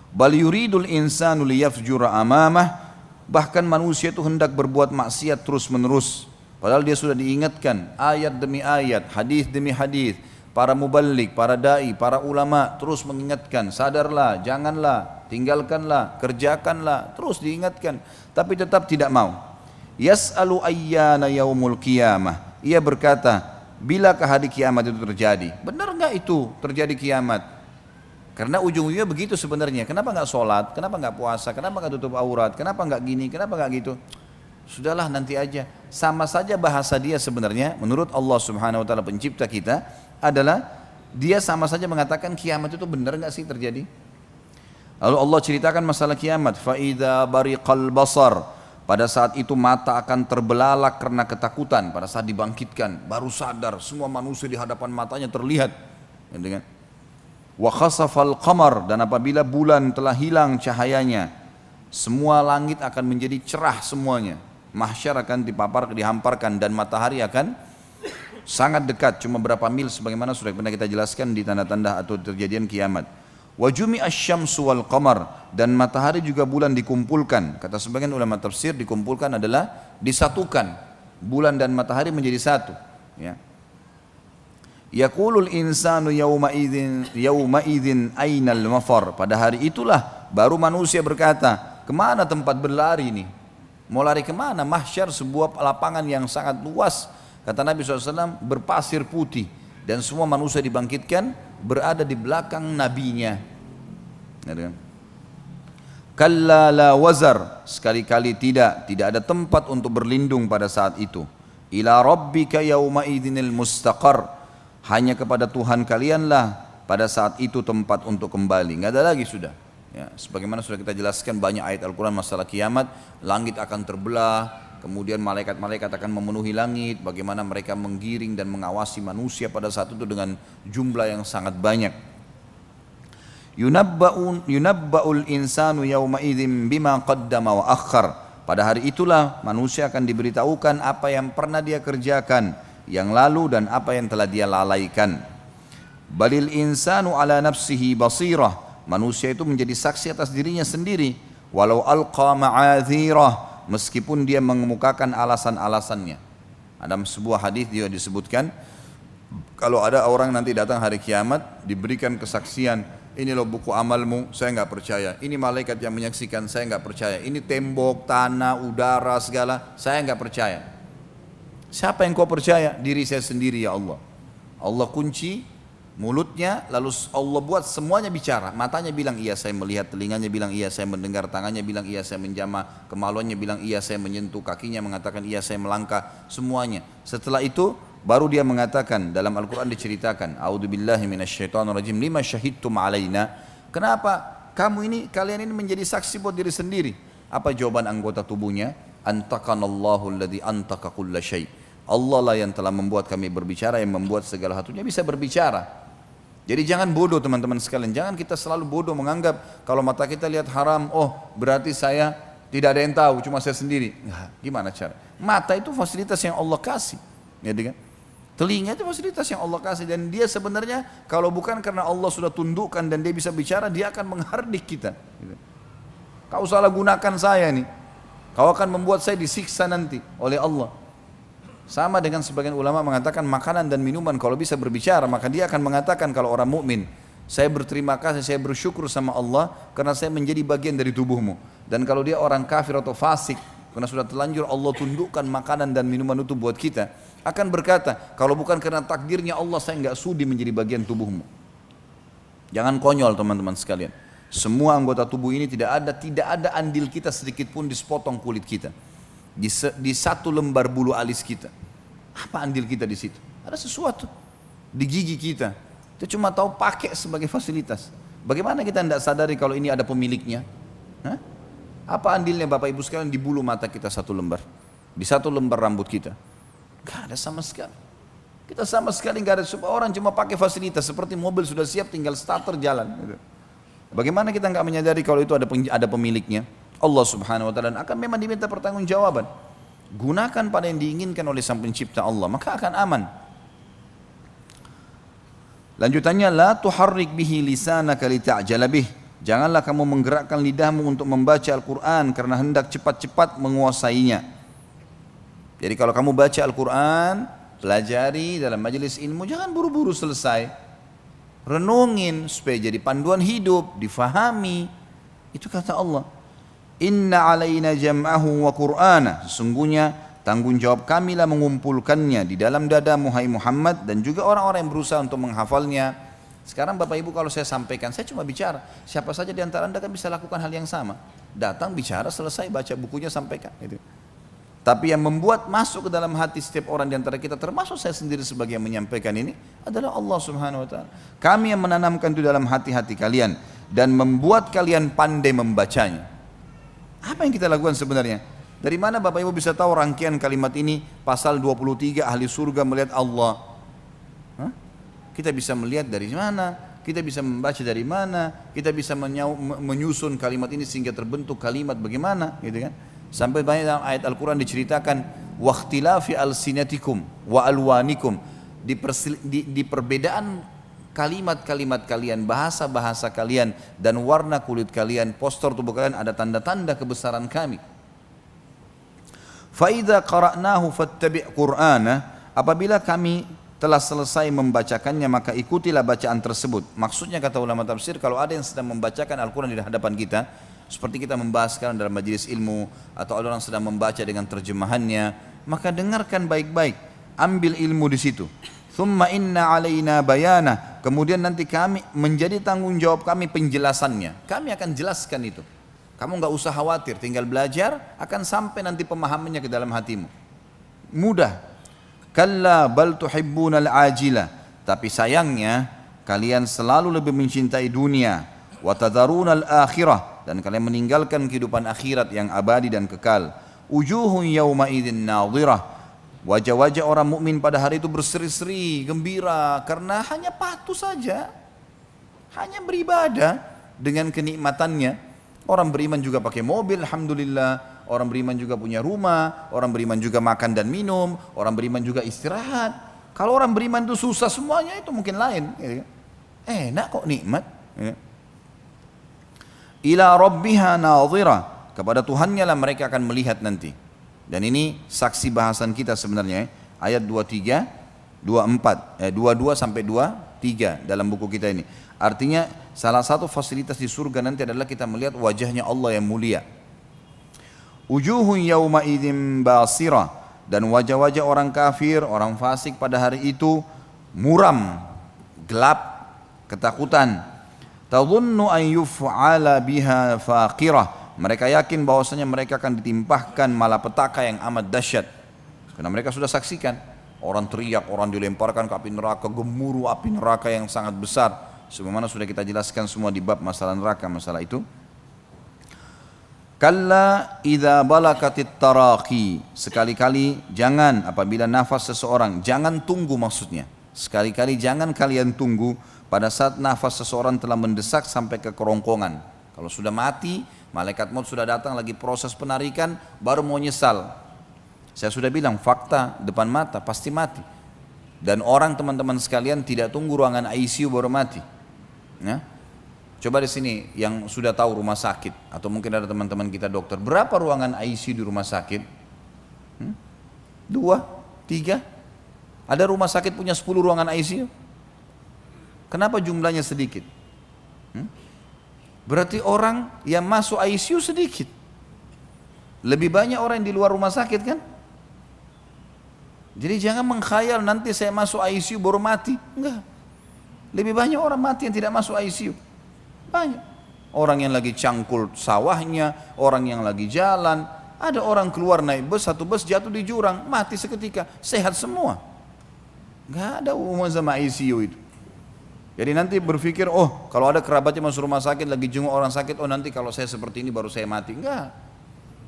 Bal yuridul insanu liyafjura amamah, bahkan manusia itu hendak berbuat maksiat terus menerus, padahal dia sudah diingatkan ayat demi ayat, hadis demi hadis. Para muballigh, para da'i, para ulama terus mengingatkan, sadarlah, janganlah, tinggalkanlah, kerjakanlah, terus diingatkan, tapi tetap tidak mau. Yas'alu ayyana yaumul qiyamah, ia berkata, bilakah hari kiamat itu terjadi? Benar enggak itu terjadi kiamat? Karena ujung-ujungnya begitu sebenarnya. Kenapa enggak sholat? Kenapa enggak puasa? Kenapa enggak tutup aurat? Kenapa enggak gini? Kenapa enggak gitu? Sudahlah, nanti aja. Sama saja bahasa dia sebenarnya menurut Allah Subhanahu wa taala pencipta kita adalah dia sama saja mengatakan kiamat itu benar enggak sih terjadi? Lalu Allah ceritakan masalah kiamat, fa idza bariqal basar, Pada saat itu mata akan terbelalak karena ketakutan. Pada saat dibangkitkan, baru sadar semua manusia di hadapan matanya terlihat. Ya, kan? Wa khasafal qamar, dan apabila bulan telah hilang cahayanya, semua langit akan menjadi cerah semuanya. Mahsyar akan dihamparkan dan matahari akan sangat dekat, cuma berapa mil sebagaimana sudah pernah kita jelaskan di tanda-tanda atau terjadian kiamat. Wa jumi'a asy-syamsu wal qamar, dan matahari juga bulan dikumpulkan. Kata sebagian ulama tafsir, dikumpulkan adalah disatukan. Bulan dan matahari menjadi satu, ya. Yaqulul insanu yawma idzin ainal mafar. Pada hari itulah baru manusia berkata, kemana tempat berlari ini? Mau lari kemana? Mahsyar sebuah lapangan yang sangat luas. Kata Nabi SAW, berpasir putih. Dan semua manusia dibangkitkan berada di belakang nabinya. Kalla la wazar, sekali-kali tidak ada tempat untuk berlindung pada saat itu. Ila rabbika yawma idzinil mustaqar, hanya kepada Tuhan kalianlah pada saat itu tempat untuk kembali. Nggak ada lagi sudah. Ya, sebagaimana sudah kita jelaskan banyak ayat Al-Quran masalah kiamat, langit akan terbelah, kemudian malaikat-malaikat akan memenuhi langit, bagaimana mereka menggiring dan mengawasi manusia pada saat itu dengan jumlah yang sangat banyak. Yunabba'ul insanu yawma idzin bima qaddama wa akhar. Pada hari itulah manusia akan diberitahukan apa yang pernah dia kerjakan yang lalu dan apa yang telah dia lalaikan. Balil insanu ala nafsihi basirah. Manusia itu menjadi saksi atas dirinya sendiri. Walau alqa ma'adhirah, meskipun dia mengemukakan alasan-alasannya. Ada sebuah hadis dia disebutkan, kalau ada orang nanti datang hari kiamat diberikan kesaksian, ini loh buku amalmu, saya nggak percaya. Ini malaikat yang menyaksikan, saya nggak percaya. Ini tembok, tanah, udara, segala, saya nggak percaya. Siapa yang kau percaya? Diri saya sendiri ya Allah. Allah kunci mulutnya, lalu Allah buat semuanya bicara. Matanya bilang iya saya melihat, telinganya bilang iya saya mendengar, tangannya bilang iya saya menjamah, kemaluannya bilang iya saya menyentuh, kakinya mengatakan iya saya melangkah, semuanya. Setelah itu baru dia mengatakan, dalam Al-Quran diceritakan, a'udzubillahi minasyaitonirrajim, lima syahidtum alaina. Kenapa kalian ini menjadi saksi buat diri sendiri? Apa jawaban anggota tubuhnya? Antakanallahu alladzi antaka kulla syai'. Allah lah yang telah membuat kami berbicara, yang membuat segala hatunya bisa berbicara. Jadi jangan bodoh teman-teman sekalian, jangan kita selalu bodoh menganggap kalau mata kita lihat haram, oh berarti saya tidak ada yang tahu, cuma saya sendiri. Nah, gimana cara? Mata itu fasilitas yang Allah kasih, ya kan? Telinga itu fasilitas yang Allah kasih, dan dia sebenarnya kalau bukan karena Allah sudah tundukkan dan dia bisa bicara, dia akan menghardik kita. Kau salah gunakan saya nih, kau akan membuat saya disiksa nanti oleh Allah. Sama dengan sebagian ulama mengatakan makanan dan minuman kalau bisa berbicara, maka dia akan mengatakan kalau orang mukmin, saya berterima kasih, saya bersyukur sama Allah karena saya menjadi bagian dari tubuhmu. Dan kalau dia orang kafir atau fasik, karena sudah terlanjur Allah tundukkan makanan dan minuman itu buat kita, akan berkata, kalau bukan karena takdirnya Allah, saya enggak sudi menjadi bagian tubuhmu. Jangan konyol teman-teman sekalian. Semua anggota tubuh ini tidak ada andil kita sedikit pun di sepotong kulit kita. Di satu lembar bulu alis kita. Apa andil kita di situ? Ada sesuatu di gigi kita. Itu cuma tahu pakai sebagai fasilitas. Bagaimana kita tidak sadari kalau ini ada pemiliknya? Hah? Apa andilnya Bapak Ibu sekalian di bulu mata kita satu lembar? Di satu lembar rambut kita? Gak ada sama sekali. Kita sama sekali gak ada. Orang cuma pakai fasilitas, seperti mobil sudah siap tinggal starter jalan. Bagaimana kita gak menyadari kalau itu ada pemiliknya? Allah subhanahu wa ta'ala akan memang diminta pertanggungjawaban. Gunakan pada yang diinginkan oleh sang pencipta Allah, maka akan aman. Lanjutannya, la tuharrik bihi lisanaka lita'jala bih. Janganlah kamu menggerakkan lidahmu untuk membaca Al-Quran karena hendak cepat-cepat menguasainya. Jadi kalau kamu baca Al-Quran, pelajari dalam majelis ilmu, jangan buru-buru selesai. Renungin supaya jadi panduan hidup, difahami. Itu kata Allah. Inna alaina jam'ahu wa qur'ana. Sesungguhnya tanggung jawab kamilah mengumpulkannya di dalam dadamu hai Muhammad, dan juga orang-orang yang berusaha untuk menghafalnya. Sekarang Bapak Ibu kalau saya sampaikan, saya cuma bicara. Siapa saja di antara Anda kan bisa lakukan hal yang sama. Datang, bicara, selesai, baca bukunya, sampaikan. Gitu. Tapi yang membuat masuk ke dalam hati setiap orang di antara kita, termasuk saya sendiri sebagai yang menyampaikan ini, adalah Allah subhanahu wa ta'ala. Kami yang menanamkan itu dalam hati-hati kalian dan membuat kalian pandai membacanya. Apa yang kita lakukan sebenarnya? Dari mana Bapak Ibu bisa tahu rangkaian kalimat ini? Pasal 23 ahli surga melihat Allah. Hah? Kita bisa melihat dari mana? Kita bisa membaca dari mana? Kita bisa menyusun kalimat ini sehingga terbentuk kalimat bagaimana, gitu kan? Sampai banyak dalam ayat Al-Quran diceritakan waqtilafi alsinatikum wa alwanikum, di perbedaan kalimat-kalimat kalian, bahasa-bahasa kalian dan warna kulit kalian, postur tubuh kalian ada tanda-tanda kebesaran kami. Fa idza qara'nahu fattabi' qur'ana, apabila kami telah selesai membacakannya maka ikutilah bacaan tersebut. Maksudnya kata ulama tafsir, kalau ada yang sedang membacakan Al-Quran di hadapan kita, seperti kita membahas sekarang dalam majelis ilmu, atau ada orang sedang membaca dengan terjemahannya, maka dengarkan baik-baik, ambil ilmu di situ. Thumma inna alaina bayana, kemudian nanti kami menjadi tanggung jawab kami penjelasannya. Kami akan jelaskan itu. Kamu nggak usah khawatir, tinggal belajar, akan sampai nanti pemahamannya ke dalam hatimu. Mudah. Kalla bal tuhibbunal ajila, tapi sayangnya kalian selalu lebih mencintai dunia, wa tadharunal akhirah, dan kalian meninggalkan kehidupan akhirat yang abadi dan kekal. Wujuhun yawma idzin nadhirah, wajah-wajah orang mukmin pada hari itu berseri-seri, gembira, karena hanya patuh saja, hanya beribadah dengan kenikmatannya. Orang beriman juga pakai mobil, alhamdulillah. Orang beriman juga punya rumah, orang beriman juga makan dan minum, orang beriman juga istirahat. Kalau orang beriman itu susah semuanya, itu mungkin lain. Enak kok, nikmat. Ila rabbiha nadhira, kepada Tuhannya lah mereka akan melihat nanti. Dan ini saksi bahasan kita sebenarnya, ayat 23, 24, 22 sampai 23 dalam buku kita ini. Artinya salah satu fasilitas di surga nanti adalah kita melihat wajahnya Allah yang mulia. Wujuhun yawma idzin basirah, dan wajah-wajah orang kafir, orang fasik pada hari itu muram, gelap, ketakutan. Tadhunnu an yuf'ala biha faqirah, mereka yakin bahwasanya mereka akan ditimpahkan malapetaka yang amat dahsyat. Karena mereka sudah saksikan orang teriak, orang dilemparkan ke api neraka, gemuruh api neraka yang sangat besar, sebagaimana sudah kita jelaskan semua di bab masalah neraka, masalah itu. Kalla idza balakatit taraqi, sekali-kali jangan apabila nafas seseorang, jangan tunggu maksudnya. Sekali-kali jangan kalian tunggu pada saat nafas seseorang telah mendesak sampai ke kerongkongan. Kalau sudah mati, malaikat maut sudah datang lagi proses penarikan, baru mau nyesal. Saya sudah bilang fakta depan mata pasti mati. Dan orang teman-teman sekalian tidak tunggu ruangan ICU baru mati. Ya? Coba di sini yang sudah tahu rumah sakit, atau mungkin ada teman-teman kita dokter, berapa ruangan ICU di rumah sakit? 2, 3? Ada rumah sakit punya 10 ruangan ICU? Kenapa jumlahnya sedikit? Berarti orang yang masuk ICU sedikit. Lebih banyak orang yang di luar rumah sakit kan? Jadi jangan mengkhayal nanti saya masuk ICU baru mati. Enggak. Lebih banyak orang mati yang tidak masuk ICU. Banyak. Orang yang lagi cangkul sawahnya, orang yang lagi jalan, ada orang keluar naik bus, satu bus jatuh di jurang, mati seketika, sehat semua. Gak ada hubungan sama ICU itu. Jadi nanti berpikir, oh kalau ada kerabatnya masuk rumah sakit, lagi jenguk orang sakit, oh nanti kalau saya seperti ini baru saya mati. Enggak.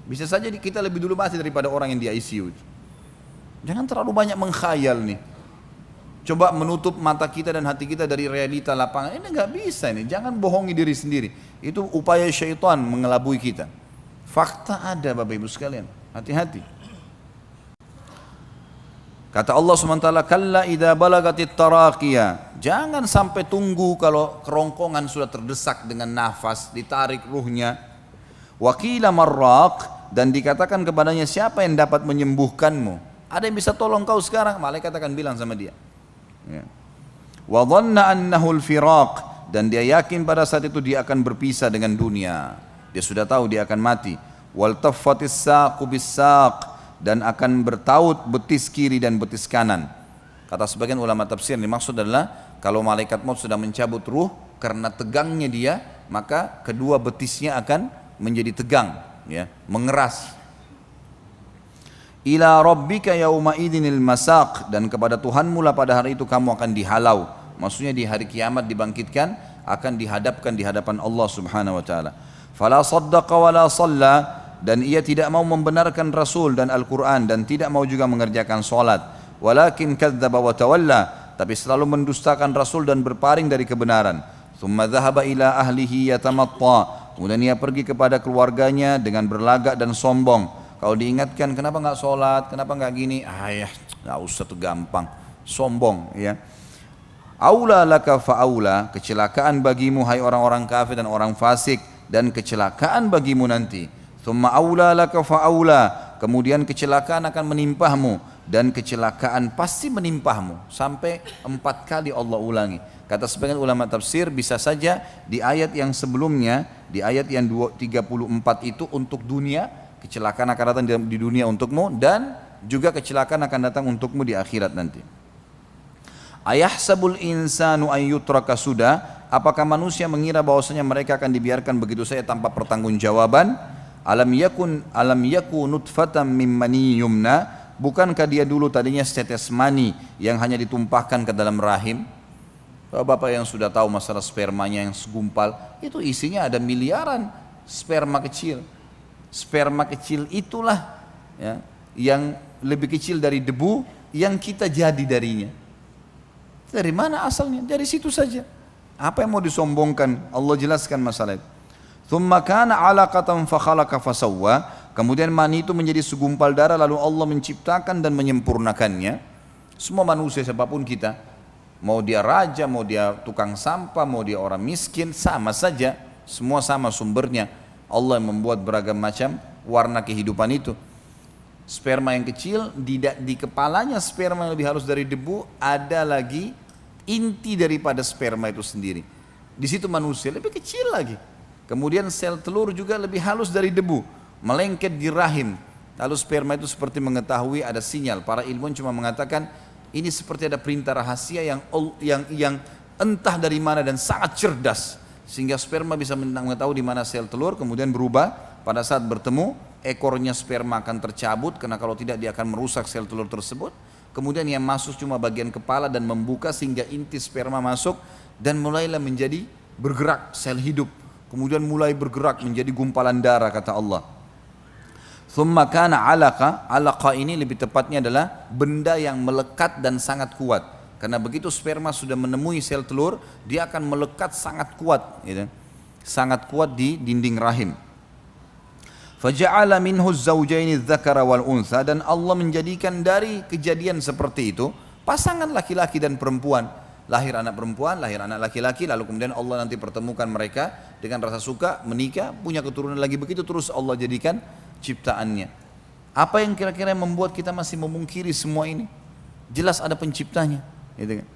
Bisa saja kita lebih dulu mati daripada orang yang di ICU itu. Jangan terlalu banyak mengkhayal nih. Coba menutup mata kita dan hati kita dari realita lapangan. Ini nggak bisa ini. Jangan bohongi diri sendiri. Itu upaya syaitan mengelabui kita. Fakta ada Bapak Ibu sekalian. Hati-hati. Kata Allah SWT, kalla idza balagatit taraqiyah. Jangan sampai tunggu kalau kerongkongan sudah terdesak dengan nafas, ditarik ruhnya. Wa qila marraq, dan dikatakan kepadanya siapa yang dapat menyembuhkanmu? Ada yang bisa tolong kau sekarang? Malaikat akan bilang sama dia. Wa dhanna annahu al-firaq, dan dia yakin pada saat itu dia akan berpisah dengan dunia. Dia sudah tahu dia akan mati. Wal taffatis saqu bis-saq, dan akan bertaut betis kiri dan betis kanan. Kata sebagian ulama tafsir ini maksud adalah kalau malaikat maut sudah mencabut ruh karena tegangnya dia, maka kedua betisnya akan menjadi tegang, ya, mengeras. Ila rabbika yauma idzinil masaq, dan kepada Tuhanmu lah pada hari itu kamu akan dihalau. Maksudnya di hari kiamat dibangkitkan, akan dihadapkan di hadapan Allah Subhanahu wa taala. Fala saddaqa wala shalla, dan ia tidak mau membenarkan Rasul dan Al-Quran dan tidak mau juga mengerjakan solat. Walakin kadzdzaba wa tawalla, tapi selalu mendustakan Rasul dan berpaling dari kebenaran. Tsumma dzahaba ila ahlihi yatamatta, kemudian ia pergi kepada keluarganya dengan berlagak dan sombong. Kalau diingatkan kenapa nggak sholat, kenapa nggak gini, ya nggak usah tuh, gampang, sombong ya. Aula laka fa'aula, kecelakaan bagimu hai orang-orang kafir dan orang fasik, dan kecelakaan bagimu nanti. Tsumma aula laka fa'aula, kemudian kecelakaan akan menimpahmu dan kecelakaan pasti menimpahmu, sampai 4 kali Allah ulangi. Kata sebagian ulama tafsir, bisa saja di ayat yang sebelumnya, di ayat yang 34 itu untuk dunia, kecelakaan akan datang di dunia untukmu, dan juga kecelakaan akan datang untukmu di akhirat nanti. Ayahsabul insanu an yutraka suda, apakah manusia mengira bahwasanya mereka akan dibiarkan begitu saja tanpa pertanggungjawaban? Alam yakun nutfatan mim mani yumna, bukankah dia dulu tadinya setetes mani yang hanya ditumpahkan ke dalam rahim? Bapak yang sudah tahu masalah spermanya yang segumpal, itu isinya ada miliaran sperma kecil. Sperma kecil itulah ya, yang lebih kecil dari debu yang kita jadi darinya. Dari mana asalnya? Dari situ saja. Apa yang mau disombongkan? Allah jelaskan masalah itu. Tsumma kana 'alaqatan fa khalaqa fa sawwa, kemudian mani itu menjadi segumpal darah lalu Allah menciptakan dan menyempurnakannya. Semua manusia siapapun kita, mau dia raja, mau dia tukang sampah, mau dia orang miskin, sama saja, semua sama sumbernya. Allah yang membuat beragam macam warna kehidupan itu. Sperma yang kecil, di kepalanya sperma yang lebih halus dari debu, ada lagi inti daripada sperma itu sendiri. Di situ manusia lebih kecil lagi. Kemudian sel telur juga lebih halus dari debu, melengket di rahim. Lalu sperma itu seperti mengetahui ada sinyal. Para ilmuwan cuma mengatakan ini seperti ada perintah rahasia yang entah dari mana dan sangat cerdas, sehingga sperma bisa mengetahui di mana sel telur, kemudian berubah pada saat bertemu. Ekornya sperma akan tercabut karena kalau tidak dia akan merusak sel telur tersebut. Kemudian yang masuk cuma bagian kepala dan membuka sehingga inti sperma masuk dan mulailah menjadi bergerak sel hidup. Kemudian mulai bergerak menjadi gumpalan darah kata Allah. Tsumma kana 'alaqa, 'alaqa ini lebih tepatnya adalah benda yang melekat dan sangat kuat. Karena begitu sperma sudah menemui sel telur, dia akan melekat sangat kuat, gitu. Sangat kuat di dinding rahim. Faja'ala minhu az-zawjaini adz-dzakara wal untha, dan Allah menjadikan dari kejadian seperti itu pasangan laki-laki dan perempuan. Lahir anak perempuan, lahir anak laki-laki, lalu kemudian Allah nanti pertemukan mereka dengan rasa suka, menikah, punya keturunan lagi, begitu terus Allah jadikan ciptaannya. Apa yang kira-kira membuat kita masih memungkiri semua ini? Jelas ada penciptanya, gitu kan?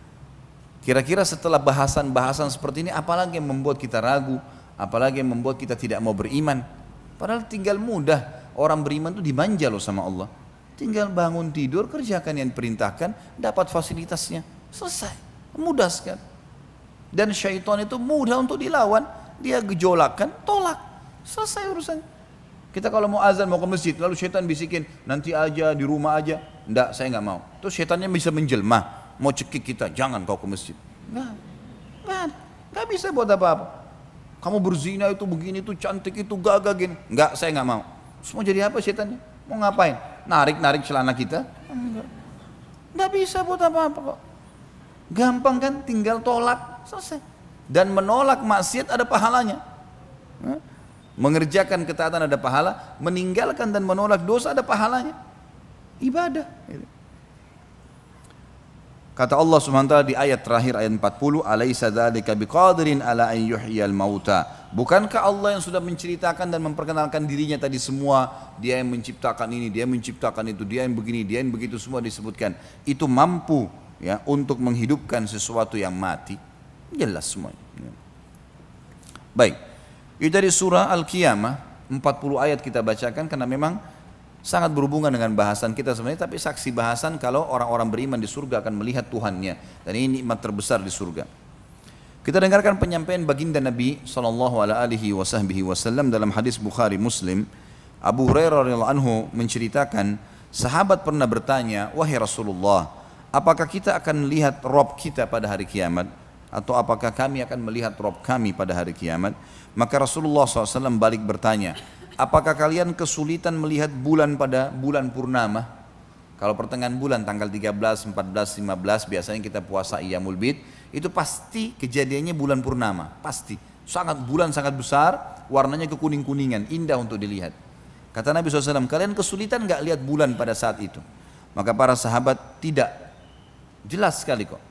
Kira-kira setelah bahasan-bahasan seperti ini, apalagi yang membuat kita ragu, apalagi yang membuat kita tidak mau beriman? Padahal tinggal mudah, orang beriman itu dimanja loh sama Allah. Tinggal bangun tidur, kerjakan yang diperintahkan, dapat fasilitasnya, selesai, mudah sekali. Dan syaitan itu mudah untuk dilawan, dia gejolakkan, tolak, selesai urusan. Kita kalau mau azan, mau ke masjid, lalu syaitan bisikin, nanti aja, di rumah aja. Enggak, saya enggak mau. Terus syaitannya bisa menjelma, mau cekik kita, jangan kau ke masjid. Enggak bisa buat apa-apa. Kamu berzina itu begini, itu cantik, itu gagah gini. Enggak, saya enggak mau. Semua jadi apa syaitannya? Mau ngapain? Narik-narik celana kita? Enggak bisa buat apa-apa kok. Gampang kan, tinggal tolak, selesai. Dan menolak maksiat ada pahalanya. Mengerjakan ketaatan ada pahala, meninggalkan dan menolak dosa ada pahalanya. Ibadah. Kata Allah Subhanahu wa taala di ayat terakhir ayat 40, "Alaisa dzalika biqadirin ala an yuhyiyal mauta." Bukankah Allah yang sudah menceritakan dan memperkenalkan dirinya tadi semua, dia yang menciptakan ini, dia yang menciptakan itu, dia yang begini, dia yang begitu, semua disebutkan. Itu mampu ya untuk menghidupkan sesuatu yang mati. Jelas semuanya. Baik. Itu dari surah Al-Qiyamah, 40 ayat kita bacakan karena memang sangat berhubungan dengan bahasan kita sebenarnya, tapi saksi bahasan kalau orang-orang beriman di surga akan melihat Tuhannya, dan ini nikmat terbesar di surga. Kita dengarkan penyampaian baginda Nabi SAW dalam hadis Bukhari Muslim. Abu Hurairah radhiyallahu anhu menceritakan, sahabat pernah bertanya, wahai Rasulullah, apakah kita akan melihat Rabb kita pada hari kiamat? atau apakah kami akan melihat Rabb kami pada hari kiamat? Maka Rasulullah SAW balik bertanya, apakah kalian kesulitan melihat bulan pada bulan purnama? Kalau pertengahan bulan tanggal 13, 14, 15 biasanya kita puasa Iyamul Bid, itu pasti kejadiannya bulan purnama, pasti. Bulan sangat besar, warnanya kekuning-kuningan, indah untuk dilihat. Kata Nabi SAW, kalian kesulitan nggak lihat bulan pada saat itu? Maka para sahabat tidak, jelas sekali kok.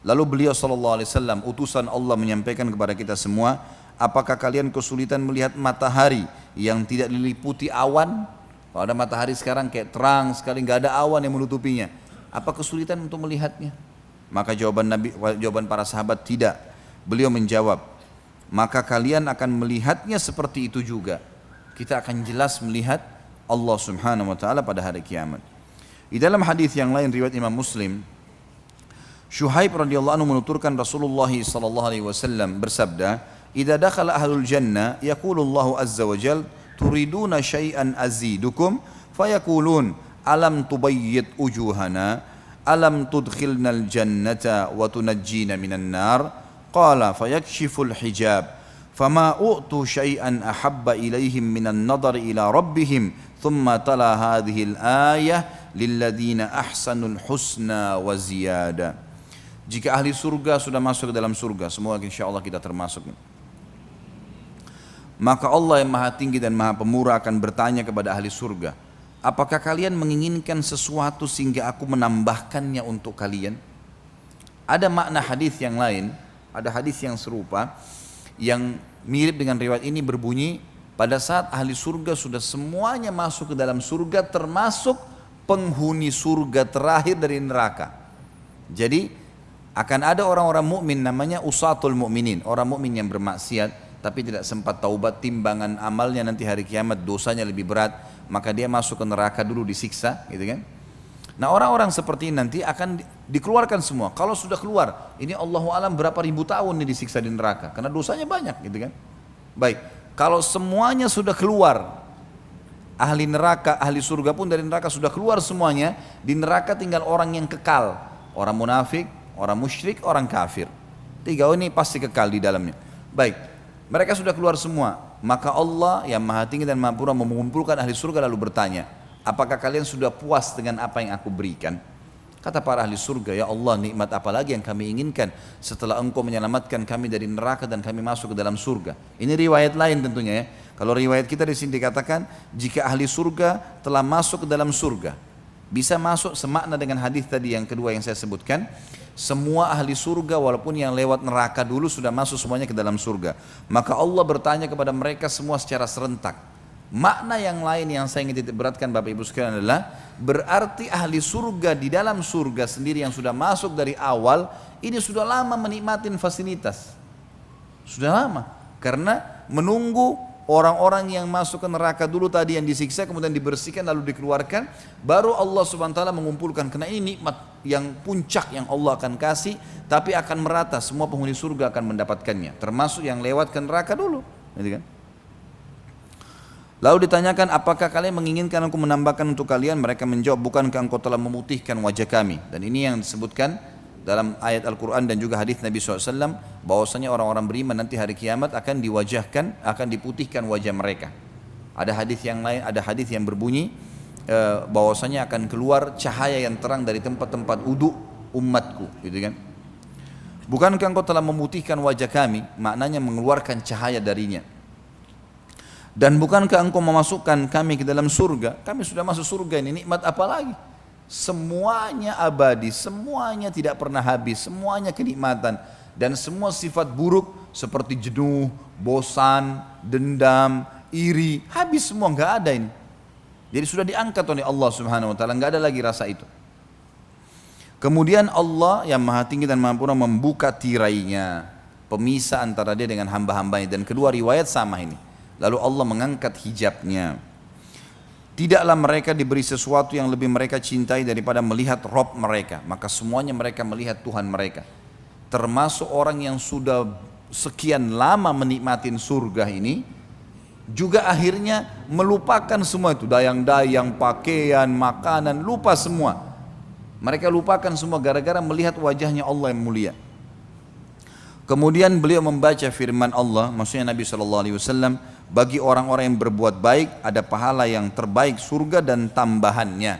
Lalu beliau SAW, utusan Allah menyampaikan kepada kita semua, apakah kalian kesulitan melihat matahari yang tidak diliputi awan? Kalau ada matahari sekarang kayak terang sekali, nggak ada awan yang menutupinya. Apa kesulitan untuk melihatnya? Maka jawaban para sahabat tidak. Beliau menjawab, maka kalian akan melihatnya seperti itu juga. Kita akan jelas melihat Allah Subhanahu wa taala pada hari kiamat. Di dalam hadis yang lain riwayat Imam Muslim, Syuhaib radhiyallahu anhu menuturkan Rasulullah sallallahu alaihi wasallam bersabda, "Idza dakhala ahlul jannah yaqulu Allah azza wa jalla, turiduna syai'an azidukum?" Fayaqulun, "Alam tubayyid wujuhana? Alam tudkhilnal jannata wa tunajjina minan nar?" Qala fayakshiful hijab. فما أؤتوا شيئا أحب إليهم من النظر إلى ربهم ثم تلا هذه الآية للذين أحسنوا الحسنى وزيادة. Jika ahli surga sudah masuk ke dalam surga, semoga insyaallah kita termasuk, maka Allah yang maha tinggi dan maha pemurah akan bertanya kepada ahli surga, apakah kalian menginginkan sesuatu sehingga aku menambahkannya untuk kalian? Ada makna hadis yang lain, ada hadis yang serupa yang mirip dengan riwayat ini berbunyi, pada saat ahli surga sudah semuanya masuk ke dalam surga termasuk penghuni surga terakhir dari neraka. Jadi akan ada orang-orang mukmin namanya usatul mukminin, orang mukmin yang bermaksiat tapi tidak sempat taubat, timbangan amalnya nanti hari kiamat dosanya lebih berat, maka dia masuk ke neraka dulu disiksa, gitu kan. Nah orang-orang seperti ini nanti akan dikeluarkan semua. Kalau sudah keluar, ini Allahu alam berapa ribu tahun nih disiksa di neraka, karena dosanya banyak, gitu kan. Baik, kalau semuanya sudah keluar, ahli neraka, ahli surga pun dari neraka sudah keluar semuanya, di neraka tinggal orang yang kekal, orang munafik, orang musyrik, orang kafir. Tiga ini pasti kekal di dalamnya. Baik, mereka sudah keluar semua, maka Allah yang maha tinggi dan maha purah mengumpulkan ahli surga lalu bertanya, apakah kalian sudah puas dengan apa yang aku berikan? Kata para ahli surga, ya Allah, nikmat apa lagi yang kami inginkan setelah engkau menyelamatkan kami dari neraka dan kami masuk ke dalam surga. Ini riwayat lain tentunya ya. Kalau riwayat kita di sini dikatakan, jika ahli surga telah masuk ke dalam surga, bisa masuk semakna dengan hadis tadi yang kedua yang saya sebutkan. Semua ahli surga walaupun yang lewat neraka dulu sudah masuk semuanya ke dalam surga. Maka Allah bertanya kepada mereka semua secara serentak. Makna yang lain yang saya ingin titik beratkan Bapak Ibu sekalian adalah, berarti ahli surga di dalam surga sendiri yang sudah masuk dari awal, ini sudah lama menikmati fasilitas. Sudah lama, karena menunggu orang-orang yang masuk ke neraka dulu tadi yang disiksa, kemudian dibersihkan lalu dikeluarkan, baru Allah subhanahu wa ta'ala mengumpulkan. Karena ini nikmat yang puncak yang Allah akan kasih, tapi akan merata, semua penghuni surga akan mendapatkannya, termasuk yang lewat ke neraka dulu, gitu kan? Lalu ditanyakan, apakah kalian menginginkan aku menambahkan untuk kalian? Mereka menjawab, bukankah engkau telah memutihkan wajah kami? Dan ini yang disebutkan dalam ayat Al-Quran dan juga hadis Nabi SAW, bahwasanya orang-orang beriman nanti hari kiamat akan diwajahkan, akan diputihkan wajah mereka. Ada hadis yang lain, ada hadis yang berbunyi bahwasanya akan keluar cahaya yang terang dari tempat-tempat uduk umatku, gitu kan? Bukankah engkau telah memutihkan wajah kami? Maknanya mengeluarkan cahaya darinya. Dan bukankah engkau memasukkan kami ke dalam surga? Kami sudah masuk surga, ini nikmat apa lagi? Semuanya abadi, semuanya tidak pernah habis, semuanya kenikmatan. Dan semua sifat buruk seperti jenuh, bosan, dendam, iri, habis semua, nggak ada ini. Jadi sudah diangkat oleh Allah Subhanahu wa ta'ala, nggak ada lagi rasa itu. Kemudian Allah yang maha tinggi dan maha purah membuka tirainya, pemisah antara dia dengan hamba-hambanya. Dan kedua riwayat sama ini. Lalu Allah mengangkat hijabnya. Tidaklah mereka diberi sesuatu yang lebih mereka cintai daripada melihat Rabb mereka. Maka semuanya mereka melihat Tuhan mereka. Termasuk orang yang sudah sekian lama menikmati surga ini, juga akhirnya melupakan semua itu. Dayang-dayang, pakaian, makanan, lupa semua. Mereka lupakan semua gara-gara melihat wajahnya Allah yang mulia. Kemudian beliau membaca firman Allah, maksudnya Nabi SAW, bagi orang-orang yang berbuat baik ada pahala yang terbaik surga dan tambahannya.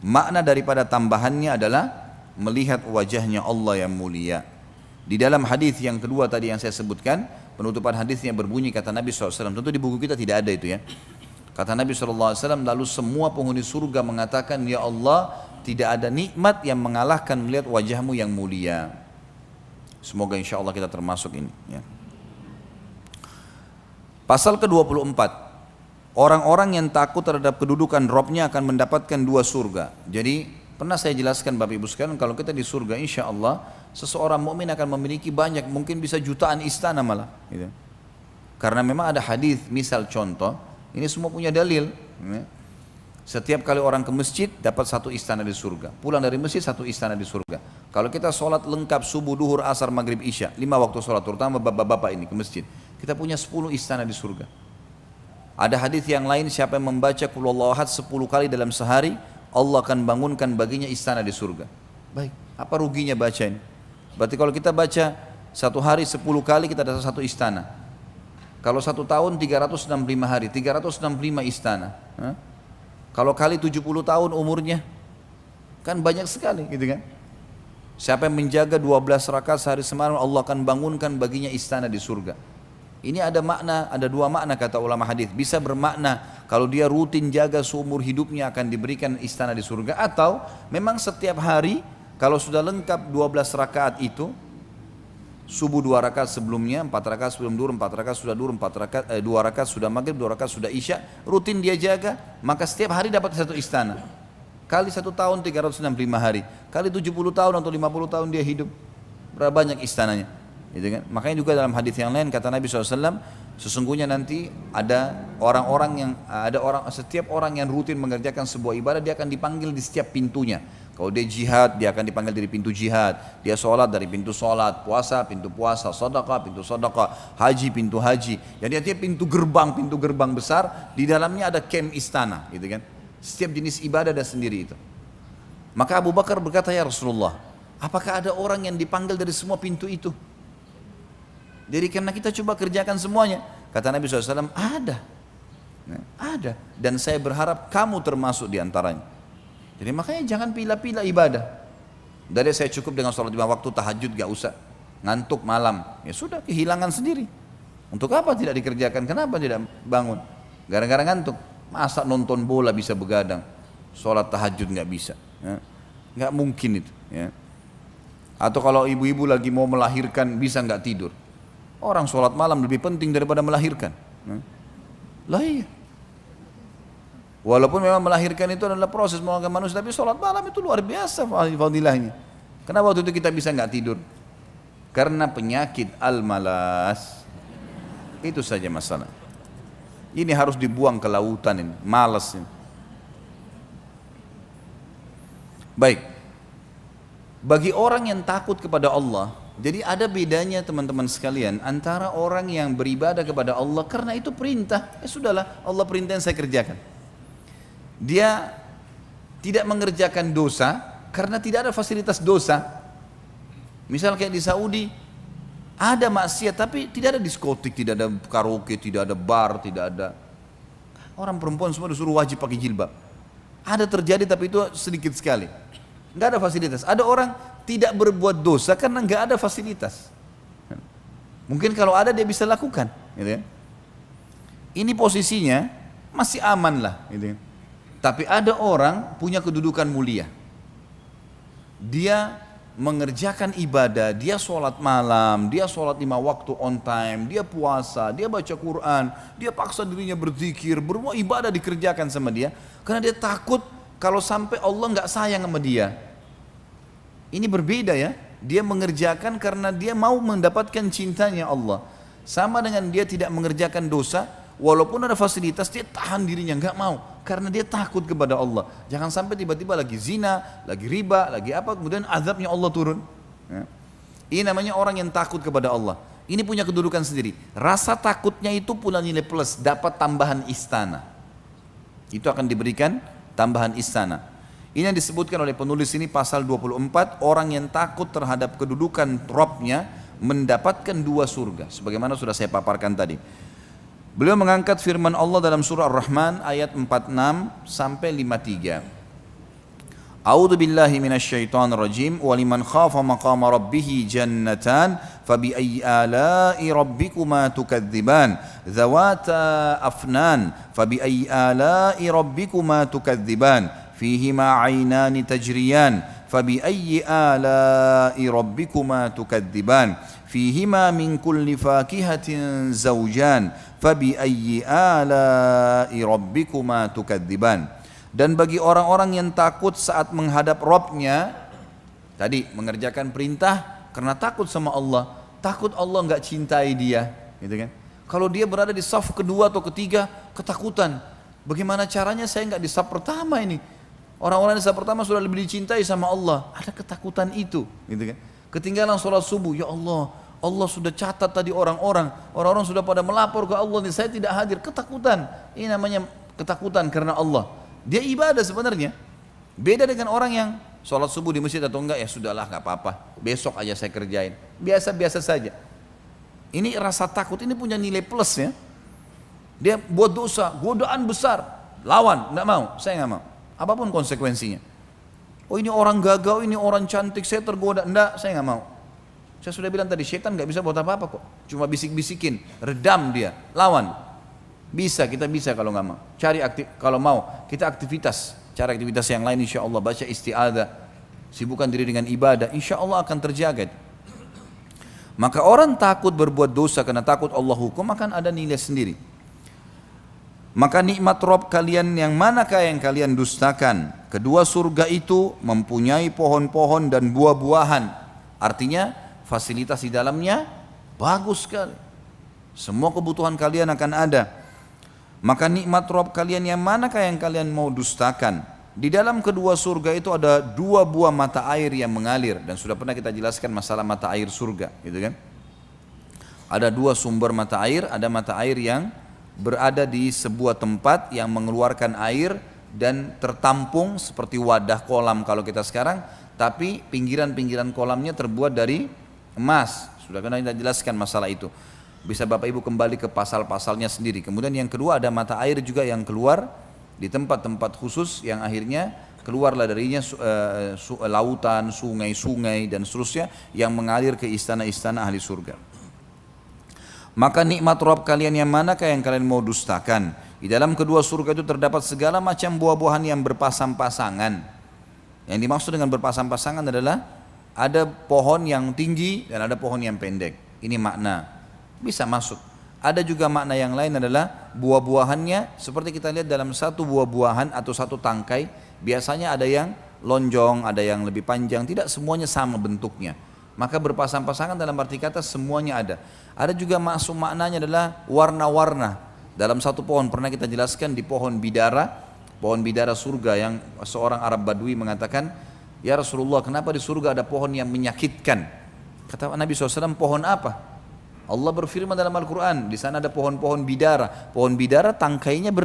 Makna daripada tambahannya adalah melihat wajahnya Allah yang mulia. Di dalam hadis yang kedua tadi yang saya sebutkan, penutupan hadisnya berbunyi kata Nabi SAW, tentu di buku kita tidak ada itu ya. Kata Nabi SAW, lalu semua penghuni surga mengatakan, ya Allah, tidak ada nikmat yang mengalahkan melihat wajahmu yang mulia. Semoga insya Allah kita termasuk ini ya. Pasal ke-24, orang-orang yang takut terhadap kedudukan Robnya akan mendapatkan 2 surga. Jadi pernah saya jelaskan Bapak Ibu sekalian, kalau kita di surga insya Allah seseorang mukmin akan memiliki banyak, mungkin bisa jutaan istana malah gitu. Karena memang ada hadis, misal contoh, ini semua punya dalil ya. Setiap kali orang ke masjid dapat 1 istana di surga, pulang dari masjid 1 istana di surga. Kalau kita sholat lengkap subuh, duhur, asar, maghrib, isya, 5 waktu sholat, terutama bapak-bapak ini ke masjid, kita punya 10 istana di surga. Ada hadis yang lain, siapa yang membaca Qul Huwallahu Ahad 10 kali dalam sehari, Allah akan bangunkan baginya istana di surga. Baik, apa ruginya baca ini? Berarti kalau kita baca 1 hari 10 kali kita dapat 1 istana. Kalau 1 tahun 365 hari, 365 istana. Kalau kali 70 tahun umurnya, kan banyak sekali gitu kan. Siapa yang menjaga 12 rakaat sehari semalam, Allah akan bangunkan baginya istana di surga. Ini ada makna, ada 2 makna kata ulama hadis. Bisa bermakna kalau dia rutin jaga seumur hidupnya akan diberikan istana di surga, atau memang setiap hari kalau sudah lengkap 12 rakaat itu, subuh 2 rakaat sebelumnya, 4 rakaat sebelum duhur, 4 rakaat sudah duhur, 2 rakaat sudah maghrib, 2 rakaat sudah isya, rutin dia jaga, maka setiap hari dapat 1 istana. Kali 1 tahun 365 hari, kali 70 tahun atau 50 tahun dia hidup, berapa banyak istananya gitu kan? Makanya juga dalam hadis yang lain kata Nabi SAW, sesungguhnya nanti ada setiap orang yang rutin mengerjakan sebuah ibadah, dia akan dipanggil di setiap pintunya. Kalau dia jihad, dia akan dipanggil dari pintu jihad. Dia sholat dari pintu sholat, puasa, pintu puasa, sedekah, pintu sedekah, haji, pintu haji. Jadi artinya pintu gerbang besar, di dalamnya ada kem istana, gitu kan. Setiap jenis ibadah ada sendiri itu. Maka Abu Bakar berkata, ya Rasulullah, apakah ada orang yang dipanggil dari semua pintu itu? Jadi karena kita coba kerjakan semuanya. Kata Nabi SAW, ada. Dan saya berharap kamu termasuk diantaranya. Jadi makanya jangan pilih-pilih ibadah. Dari saya cukup dengan sholat 5 waktu, tahajud gak usah. Ngantuk malam, ya sudah kehilangan sendiri. Untuk apa tidak dikerjakan? Kenapa tidak bangun? Gara-gara ngantuk. Masa nonton bola bisa begadang, sholat tahajud gak bisa ya? Gak mungkin itu ya. Atau kalau ibu-ibu lagi mau melahirkan bisa gak tidur. Orang sholat malam lebih penting daripada melahirkan ya? Lah iya. Walaupun memang melahirkan itu adalah proses mengangkat manusia, tapi sholat malam itu luar biasa fadilahnya. Kenapa waktu itu kita bisa nggak tidur? Karena penyakit al-malas. Itu saja masalah. Ini harus dibuang ke lautan ini, malas ini. Baik. Bagi orang yang takut kepada Allah, jadi ada bedanya teman-teman sekalian antara orang yang beribadah kepada Allah karena itu perintah, ya sudahlah Allah perintah yang saya kerjakan. Dia tidak mengerjakan dosa karena tidak ada fasilitas dosa. Misal kayak di Saudi ada maksiat tapi tidak ada diskotik, tidak ada karaoke, tidak ada bar, tidak ada. Orang perempuan semua disuruh wajib pakai jilbab. Ada terjadi tapi itu sedikit sekali. Nggak ada fasilitas. Ada orang tidak berbuat dosa karena nggak ada fasilitas. Mungkin kalau ada dia bisa lakukan, gitu ya. Ini posisinya masih aman lah, gitu ya. Tapi ada orang punya kedudukan mulia. Dia mengerjakan ibadah, dia sholat malam, dia sholat 5 waktu on time, dia puasa, dia baca Quran, dia paksa dirinya berzikir, berbuat ibadah dikerjakan sama dia, karena dia takut kalau sampai Allah nggak sayang sama dia. Ini berbeda ya, dia mengerjakan karena dia mau mendapatkan cintanya Allah. Sama dengan dia tidak mengerjakan dosa, walaupun ada fasilitas dia tahan dirinya, nggak mau, karena dia takut kepada Allah. Jangan sampai tiba-tiba lagi zina, lagi riba, lagi apa, kemudian azabnya Allah turun ya. Ini namanya orang yang takut kepada Allah. Ini punya kedudukan sendiri. Rasa takutnya itu punya nilai plus, dapat tambahan istana. Itu akan diberikan tambahan istana. Ini yang disebutkan oleh penulis ini pasal 24, orang yang takut terhadap kedudukan Robnya, mendapatkan 2 surga. Sebagaimana sudah saya paparkan tadi. Beliau mengangkat firman Allah dalam surah Ar-Rahman ayat 46 sampai 53. A'udzu billahi minasyaitonir rajim wa liman khafa maqama rabbih jannatan fabiayyi ala'i rabbikuma tukadziban dzawata afnan fabiayyi ala'i rabbikuma tukadziban fihima 'ainani tajriyan fabiayyi ala'i rabbikuma tukadziban fihima min kulli fakihatin zawjan fabiayyi ala'i rabbikuma tukadziban. Dan bagi orang-orang yang takut saat menghadap Rabb-nya, tadi mengerjakan perintah karena takut sama Allah, takut Allah enggak cintai dia, gitu kan? Kalau dia berada di saf kedua atau ketiga, ketakutan. Bagaimana caranya saya enggak di saf pertama ini? Orang-orang di saf pertama sudah lebih dicintai sama Allah, ada ketakutan itu, gitu kan? Ketinggalan sholat subuh, ya Allah, Allah sudah catat tadi orang-orang sudah pada melapor ke Allah, saya tidak hadir, ketakutan. Ini namanya ketakutan karena Allah. Dia ibadah sebenarnya. Beda dengan orang yang sholat subuh di masjid atau enggak, ya sudahlah enggak apa-apa, besok aja saya kerjain, biasa-biasa saja. Ini rasa takut ini punya nilai plus ya. Dia buat dosa, godaan besar, lawan, enggak mau, saya enggak mau, apapun konsekuensinya. Oh ini orang gagal, ini orang cantik, saya tergoda, enggak, saya enggak mau. Saya sudah bilang tadi, syaitan enggak bisa buat apa-apa kok, cuma bisik-bisikin, redam dia, lawan. Bisa, kita bisa kalau nggak mau. Kalau mau, kita aktivitas. Cara aktivitas yang lain insya Allah, baca isti'adzah, sibukkan diri dengan ibadah, insya Allah akan terjaga. Maka orang takut berbuat dosa karena takut Allah hukum akan ada nilai sendiri. Maka nikmat Rabb kalian yang manakah yang kalian dustakan? Kedua surga itu mempunyai pohon-pohon dan buah-buahan. Artinya fasilitas di dalamnya bagus sekali. Semua kebutuhan kalian akan ada. Maka nikmat Rabb kalian yang manakah yang kalian mau dustakan? Di dalam kedua surga itu ada 2 buah mata air yang mengalir, dan sudah pernah kita jelaskan masalah mata air surga, gitu kan? Ada 2 sumber mata air, ada mata air yang berada di sebuah tempat yang mengeluarkan air dan tertampung seperti wadah kolam kalau kita sekarang, tapi pinggiran-pinggiran kolamnya terbuat dari emas. Sudah pernah kita jelaskan masalah itu. Bisa Bapak Ibu kembali ke pasal-pasalnya sendiri. Kemudian yang kedua ada mata air juga yang keluar di tempat-tempat khusus yang akhirnya keluarlah darinya lautan, sungai-sungai dan seterusnya yang mengalir ke istana-istana ahli surga. Maka nikmat Rabb kalian yang manakah yang kalian mau dustakan? Di dalam kedua surga itu terdapat segala macam buah-buahan yang berpasang-pasangan. Yang dimaksud dengan berpasang-pasangan adalah ada pohon yang tinggi dan ada pohon yang pendek. Ini makna. Bisa masuk. Ada juga makna yang lain adalah buah-buahannya seperti kita lihat dalam satu buah-buahan atau satu tangkai, biasanya ada yang lonjong, ada yang lebih panjang, tidak semuanya sama bentuknya. Maka berpasang-pasangan dalam arti kata semuanya ada. Ada juga masuk maknanya adalah warna-warna. Dalam satu pohon pernah kita jelaskan di pohon bidara surga yang seorang Arab Badui mengatakan, "Ya Rasulullah, kenapa di surga ada pohon yang menyakitkan?" Kata Nabi SAW, "Pohon apa?" Allah berfirman dalam Al-Quran, di sana ada pohon-pohon bidara. Pohon bidara tangkainya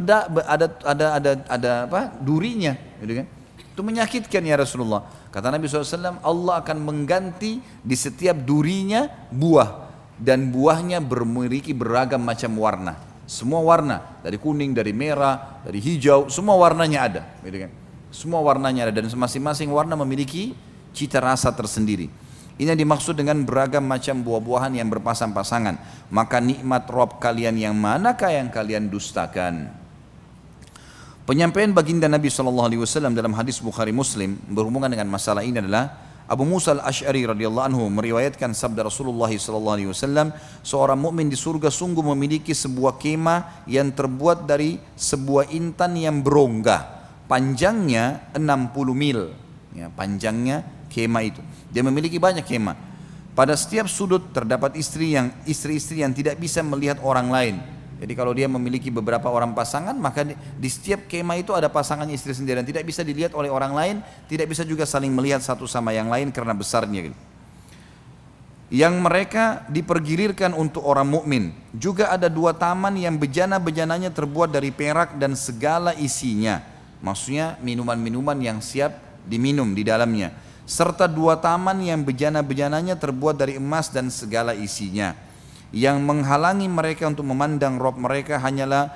ada durinya, gitu kan? Itu menyakitkan ya Rasulullah. Kata Nabi SAW, Allah akan mengganti di setiap durinya buah, dan buahnya memiliki beragam macam warna. Semua warna, dari kuning, dari merah, dari hijau, semua warnanya ada, gitu kan? Semua warnanya ada, dan masing-masing warna memiliki cita rasa tersendiri. Ini yang dimaksud dengan beragam macam buah-buahan yang berpasang-pasangan. Maka nikmat Rabb kalian yang manakah yang kalian dustakan? Penyampaian baginda Nabi SAW dalam hadis Bukhari Muslim berhubungan dengan masalah ini adalah Abu Musa al-Ash'ari radhiyallahu anhu meriwayatkan sabda Rasulullah SAW, seorang mukmin di surga sungguh memiliki sebuah kemah yang terbuat dari sebuah intan yang berongga, panjangnya 60 mil, ya, panjangnya kemah itu. Dia memiliki banyak kemah. Pada setiap sudut terdapat istri-istri yang tidak bisa melihat orang lain. Jadi kalau dia memiliki beberapa orang pasangan, maka di setiap kemah itu ada pasangan istri sendiri dan tidak bisa dilihat oleh orang lain, tidak bisa juga saling melihat satu sama yang lain karena besarnya. Yang mereka dipergilirkan untuk orang mukmin. Juga ada 2 taman yang bejana-bejananya terbuat dari perak dan segala isinya. Maksudnya minuman-minuman yang siap diminum di dalamnya. serta 2 taman yang bejana-bejananya terbuat dari emas dan segala isinya. Yang menghalangi mereka untuk memandang Rabb mereka hanyalah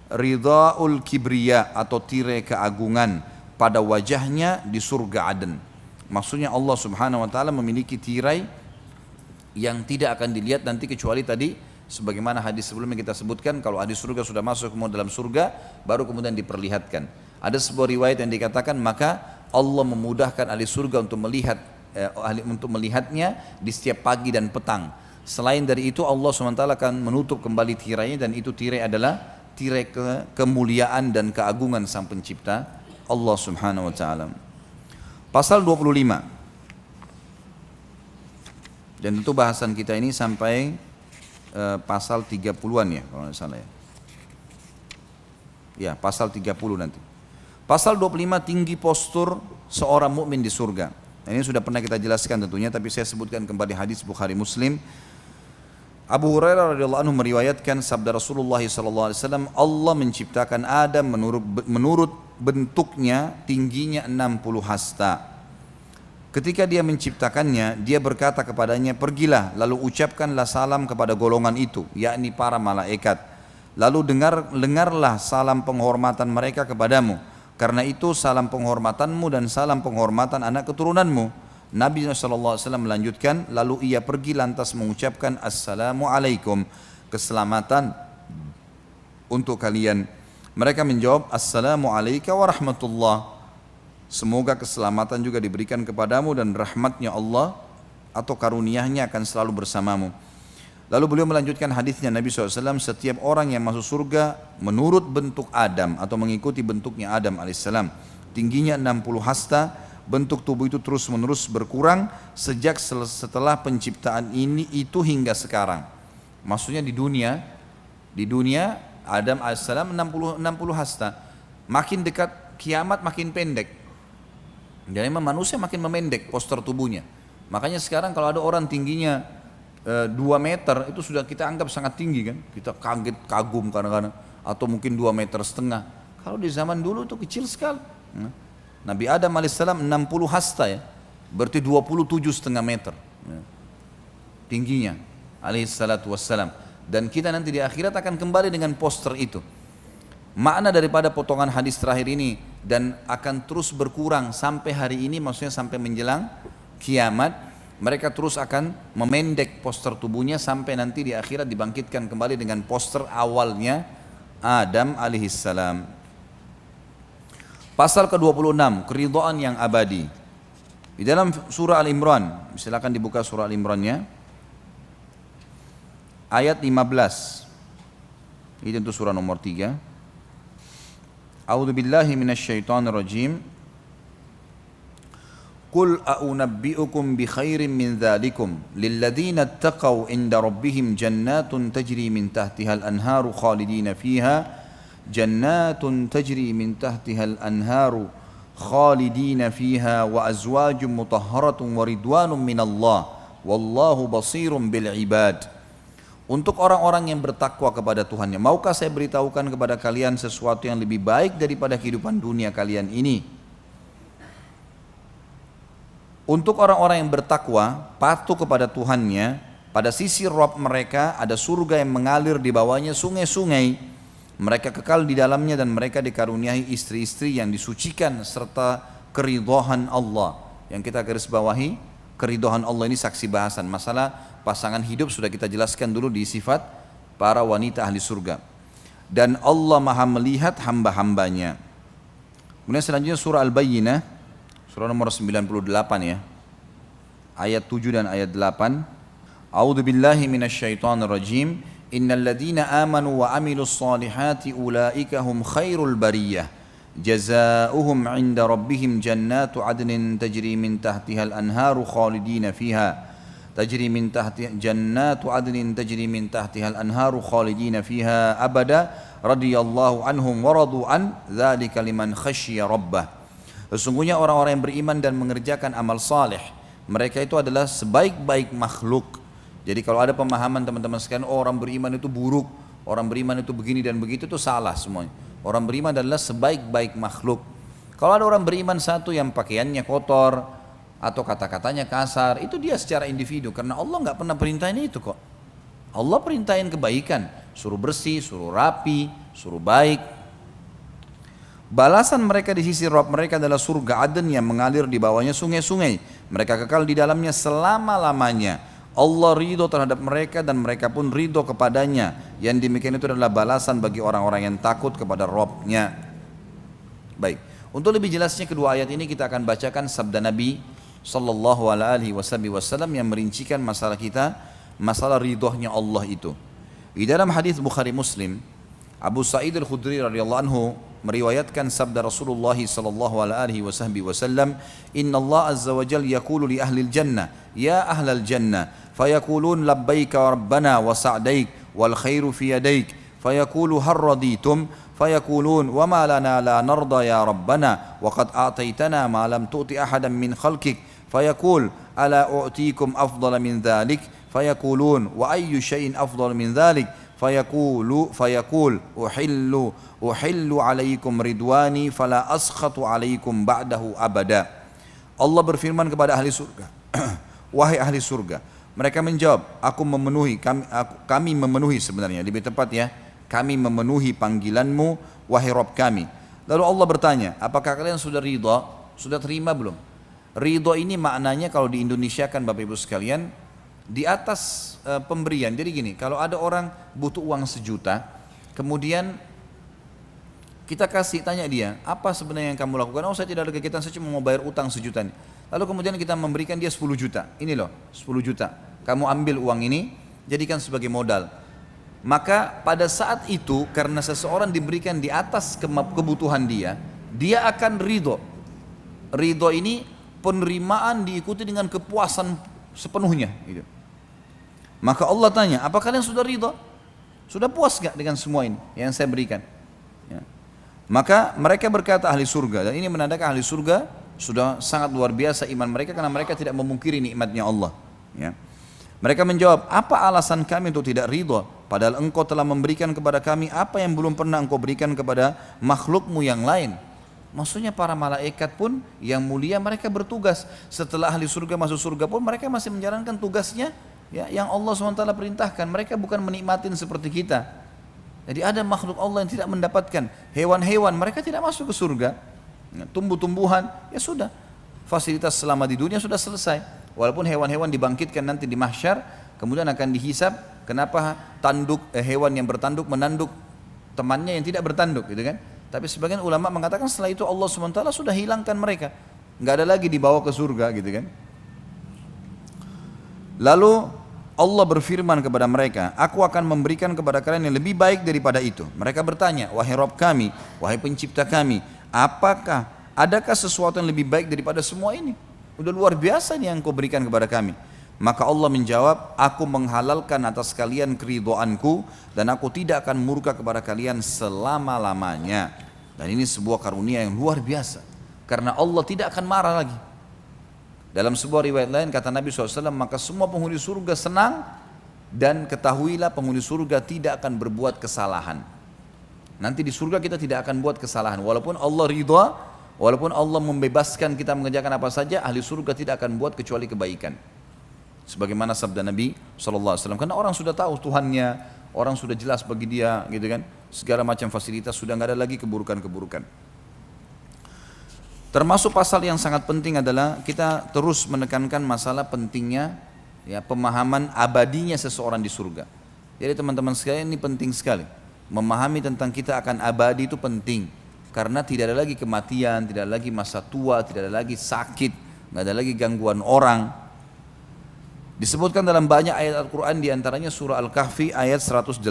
ridhaul kibriya atau tirai keagungan pada wajahnya di surga Aden. Maksudnya Allah Subhanahu wa taala memiliki tirai yang tidak akan dilihat nanti kecuali tadi sebagaimana hadis sebelumnya kita sebutkan, kalau ahli surga sudah masuk ke dalam surga baru kemudian diperlihatkan. Ada sebuah riwayat yang dikatakan maka Allah memudahkan ahli surga untuk melihatnya di setiap pagi dan petang. Selain dari itu Allah SWT akan menutup kembali tirainya, dan itu tirai adalah tirai kemuliaan dan keagungan Sang Pencipta Allah Subhanahu wa taala. Pasal 25. Dan tentu bahasan kita ini sampai pasal 30-an ya kalau tidak salah ya. Ya, pasal 30 nanti. Pasal 25 tinggi postur seorang mukmin di surga. Nah, ini sudah pernah kita jelaskan tentunya, tapi saya sebutkan kembali hadis Bukhari Muslim. Abu Hurairah radhiyallahu anhu meriwayatkan sabda Rasulullah sallallahu alaihi wasallam, Allah menciptakan Adam menurut bentuknya tingginya 60 hasta. Ketika dia menciptakannya, dia berkata kepadanya, pergilah lalu ucapkanlah salam kepada golongan itu, yakni para malaikat. Lalu dengarlah salam penghormatan mereka kepadamu. Karena itu salam penghormatanmu dan salam penghormatan anak keturunanmu. Nabi SAW melanjutkan, lalu ia pergi lantas mengucapkan Assalamualaikum, keselamatan untuk kalian. Mereka menjawab, Assalamualaikum warahmatullah. Semoga keselamatan juga diberikan kepadamu dan rahmatnya Allah atau karunia-Nya akan selalu bersamamu. Lalu beliau melanjutkan hadisnya Nabi SAW, setiap orang yang masuk surga menurut bentuk Adam atau mengikuti bentuknya Adam alaihissalam, tingginya 60 hasta, bentuk tubuh itu terus menerus berkurang sejak setelah penciptaan ini itu hingga sekarang. Maksudnya di dunia Adam alaihissalam 60 hasta, makin dekat kiamat makin pendek. Dan memang manusia makin memendek postur tubuhnya. Makanya sekarang kalau ada orang tingginya 2 meter itu sudah kita anggap sangat tinggi kan. Kita kaget, kagum kadang-kadang. Atau mungkin 2,5 meter. Kalau di zaman dulu itu kecil sekali. Nabi Adam alaihissalam 60 hasta ya. Berarti 27,5 meter. Tingginya alaihissalatu wassalam. Dan kita nanti di akhirat akan kembali dengan poster itu. Makna daripada potongan hadis terakhir ini, dan akan terus berkurang sampai hari ini, maksudnya sampai menjelang kiamat, mereka terus akan memendek poster tubuhnya sampai nanti di akhirat dibangkitkan kembali dengan poster awalnya Adam alaihissalam. Pasal ke-26, keridhaan yang abadi. Di dalam surah Al-Imran, silakan dibuka surah Al-Imrannya, ayat 15. Ini tentu surah nomor 3. A'udzu billahi minasyaitonir rajim. Qul a'unabbi'ukum bi khairin min dzalikum lilladzina ittaqaw 'inda rabbihim jannatun tajri min tahtiha al-anharu khalidina fiha jannatun tajri min tahtiha al-anharu khalidina fiha wa azwajun mutahharatun wa ridwanun minallah wallahu basirun bil ibad. Untuk orang-orang yang bertakwa kepada Tuhannya, maukah saya beritahukan kepada kalian sesuatu yang lebih baik daripada kehidupan dunia kalian ini? Untuk orang-orang yang bertakwa, patuh kepada Tuhannya, pada sisi Rabb mereka ada surga yang mengalir di bawahnya sungai-sungai. Mereka kekal di dalamnya dan mereka dikaruniai istri-istri yang disucikan serta keridhaan Allah. Yang kita garis bawahi, keridhaan Allah ini saksi bahasan. Masalah pasangan hidup sudah kita jelaskan dulu di sifat para wanita ahli surga. Dan Allah maha melihat hamba-hambanya. Kemudian selanjutnya surah Al-Bayyinah, surah nomor 98 ya, ayat 7 dan ayat 8. A'udzu billahi minasyaitonir rajim. Innal ladzina amanu wa amilus solihati ulaika hum khairul bariyah. Jazaohum 'inda rabbihim jannatu 'adnin tajri min tahtiha al-anharu khalidina fiha. Tajri min tahtiha jannatu 'adnin tajri min tahtiha al-anharu khalidina fiha abada radhiyallahu anhum wa radu an dzalika liman khasyiya rabbah. Sesungguhnya orang-orang yang beriman dan mengerjakan amal saleh, mereka itu adalah sebaik-baik makhluk. Jadi kalau ada pemahaman teman-teman sekalian, oh, orang beriman itu buruk, orang beriman itu begini dan begitu, itu salah semuanya. Orang beriman adalah sebaik-baik makhluk. Kalau ada orang beriman satu yang pakaiannya kotor, atau kata-katanya kasar, itu dia secara individu, karena Allah nggak pernah perintahin itu kok. Allah perintahin kebaikan, suruh bersih, suruh rapi, suruh baik. Balasan mereka di sisi Rabb mereka adalah surga Aden yang mengalir di bawahnya sungai-sungai. Mereka kekal di dalamnya selama-lamanya. Allah ridho terhadap mereka dan mereka pun ridho kepadanya. Yang demikian itu adalah balasan bagi orang-orang yang takut kepada Rabb-nya. Baik, untuk lebih jelasnya kedua ayat ini kita akan bacakan sabda Nabi Sallallahu alaihi wasallam yang merincikan masalah kita, masalah ridhonya Allah itu. Di dalam hadis Bukhari Muslim, Abu Sa'id Al-Khudri radhiyallahu anhu meriwayatkan sabda Rasulullah sallallahu alaihi wasallam, "Inna Allah azza wa jalla yaqulu li ahli al-jannah, ya ahlal jannah, fayaqulun labbaika rabbana wa sa'daik wal khairu fi yadaik, fayaqulu har raditum, fayaqulun wa ma lana la narda ya rabbana wa qad a'taytana ma lam tu'ti ahadan min khalqik, fayaqul ala u'tikum afdala min dhalik, fayaqulun wa ayyu shay'in afdal min dhalik, fayaqul uhillu alaikum ridwani fala askhatu alaikum ba'dahu abada." Allah berfirman kepada ahli surga, "Wahai ahli surga." Mereka menjawab, kami memenuhi, sebenarnya lebih tepat ya, kami memenuhi panggilanmu wahai Rabb kami. Lalu Allah bertanya, apakah kalian sudah ridha? Sudah terima belum? Ridha ini maknanya kalau di Indonesia kan Bapak Ibu sekalian, di atas pemberian. Jadi gini, kalau ada orang butuh uang 1 juta, kemudian kita kasih, tanya dia, apa sebenarnya yang kamu lakukan? Oh, saya tidak ada kegiatan, saya cuma mau bayar utang 1 juta. Lalu kemudian kita memberikan dia 10 juta. Ini loh, 10 juta. Kamu ambil uang ini, jadikan sebagai modal. Maka pada saat itu, karena seseorang diberikan di atas kebutuhan dia akan ridho. Ridho ini penerimaan diikuti dengan kepuasan sepenuhnya. Gitu. Maka Allah tanya, apa kalian sudah ridho? Sudah puas gak dengan semua ini yang saya berikan? Ya. Maka mereka berkata ahli surga, dan ini menandakan ahli surga sudah sangat luar biasa iman mereka, karena mereka tidak memungkiri nikmatnya Allah. Ya. Mereka menjawab, apa alasan kami untuk tidak ridho? Padahal engkau telah memberikan kepada kami apa yang belum pernah engkau berikan kepada makhlukmu yang lain. Maksudnya para malaikat pun yang mulia mereka bertugas. Setelah ahli surga masuk surga pun mereka masih menjalankan tugasnya ya, yang Allah SWT perintahkan. Mereka bukan menikmatin seperti kita. Jadi ada makhluk Allah yang tidak mendapatkan. Hewan-hewan mereka tidak masuk ke surga. Tumbuh-tumbuhan ya sudah, fasilitas selama di dunia sudah selesai. Walaupun hewan-hewan dibangkitkan nanti di mahsyar, kemudian akan dihisab. Kenapa hewan yang bertanduk menanduk temannya yang tidak bertanduk, gitu kan? Tapi sebagian ulama mengatakan setelah itu Allah SWT sudah hilangkan mereka, nggak ada lagi dibawa ke surga, gitu kan? Lalu Allah berfirman kepada mereka, aku akan memberikan kepada kalian yang lebih baik daripada itu. Mereka bertanya, wahai Rabb kami, wahai pencipta kami, adakah sesuatu yang lebih baik daripada semua ini? Udah luar biasa nih yang kau berikan kepada kami. Maka Allah menjawab, aku menghalalkan atas kalian keridhoanku dan aku tidak akan murka kepada kalian selama-lamanya. Dan ini sebuah karunia yang luar biasa, karena Allah tidak akan marah lagi. Dalam sebuah riwayat lain kata Nabi SAW, maka semua penghuni surga senang, dan ketahuilah penghuni surga tidak akan berbuat kesalahan. Nanti di surga kita tidak akan buat kesalahan, walaupun Allah ridha, walaupun Allah membebaskan kita mengerjakan apa saja, ahli surga tidak akan buat kecuali kebaikan. Sebagaimana sabda Nabi SAW, karena orang sudah tahu Tuhannya, orang sudah jelas bagi dia, gitu kan, segala macam fasilitas, sudah nggak ada lagi keburukan-keburukan. Termasuk pasal yang sangat penting adalah kita terus menekankan masalah pentingnya ya, pemahaman abadinya seseorang di surga. Jadi teman-teman sekalian, ini penting sekali. Memahami tentang kita akan abadi itu penting, karena tidak ada lagi kematian, tidak ada lagi masa tua, tidak ada lagi sakit, nggak ada lagi gangguan orang. Disebutkan dalam banyak ayat Al-Quran, diantaranya surah Al-Kahfi ayat 108.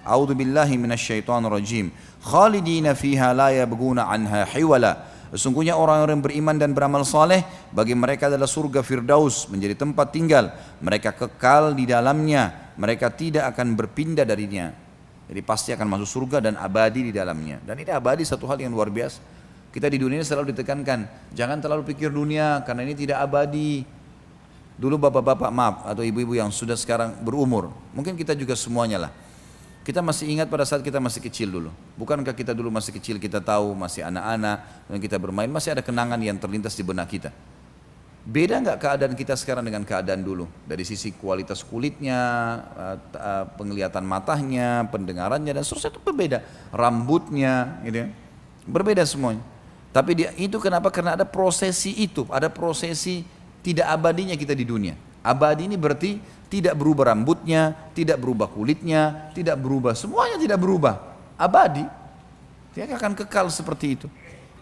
A'udzu billahi minasyaitonir rajim. Khalidina fiha la yabghuna anha hiwala. Sesungguhnya orang-orang yang beriman dan beramal saleh, bagi mereka adalah surga Firdaus menjadi tempat tinggal. Mereka kekal di dalamnya, mereka tidak akan berpindah darinya. Jadi pasti akan masuk surga dan abadi di dalamnya. Dan ini abadi satu hal yang luar biasa. Kita di dunia ini selalu ditekankan, jangan terlalu pikir dunia karena ini tidak abadi. Dulu bapak-bapak maaf atau ibu-ibu yang sudah sekarang berumur, mungkin kita juga semuanya lah. Kita masih ingat pada saat kita masih kecil dulu. Bukankah kita dulu masih kecil, kita tahu masih anak-anak dan kita bermain, masih ada kenangan yang terlintas di benak kita. Beda nggak keadaan kita sekarang dengan keadaan dulu? Dari sisi kualitas kulitnya, penglihatan matanya, pendengarannya dan seterusnya itu berbeda. Rambutnya, gitu ya. Berbeda semuanya. Tapi itu kenapa? Karena ada prosesi itu, ada prosesi tidak abadinya kita di dunia. Abadi ini berarti tidak berubah rambutnya, tidak berubah kulitnya, tidak berubah, semuanya tidak berubah. Abadi, dia akan kekal seperti itu.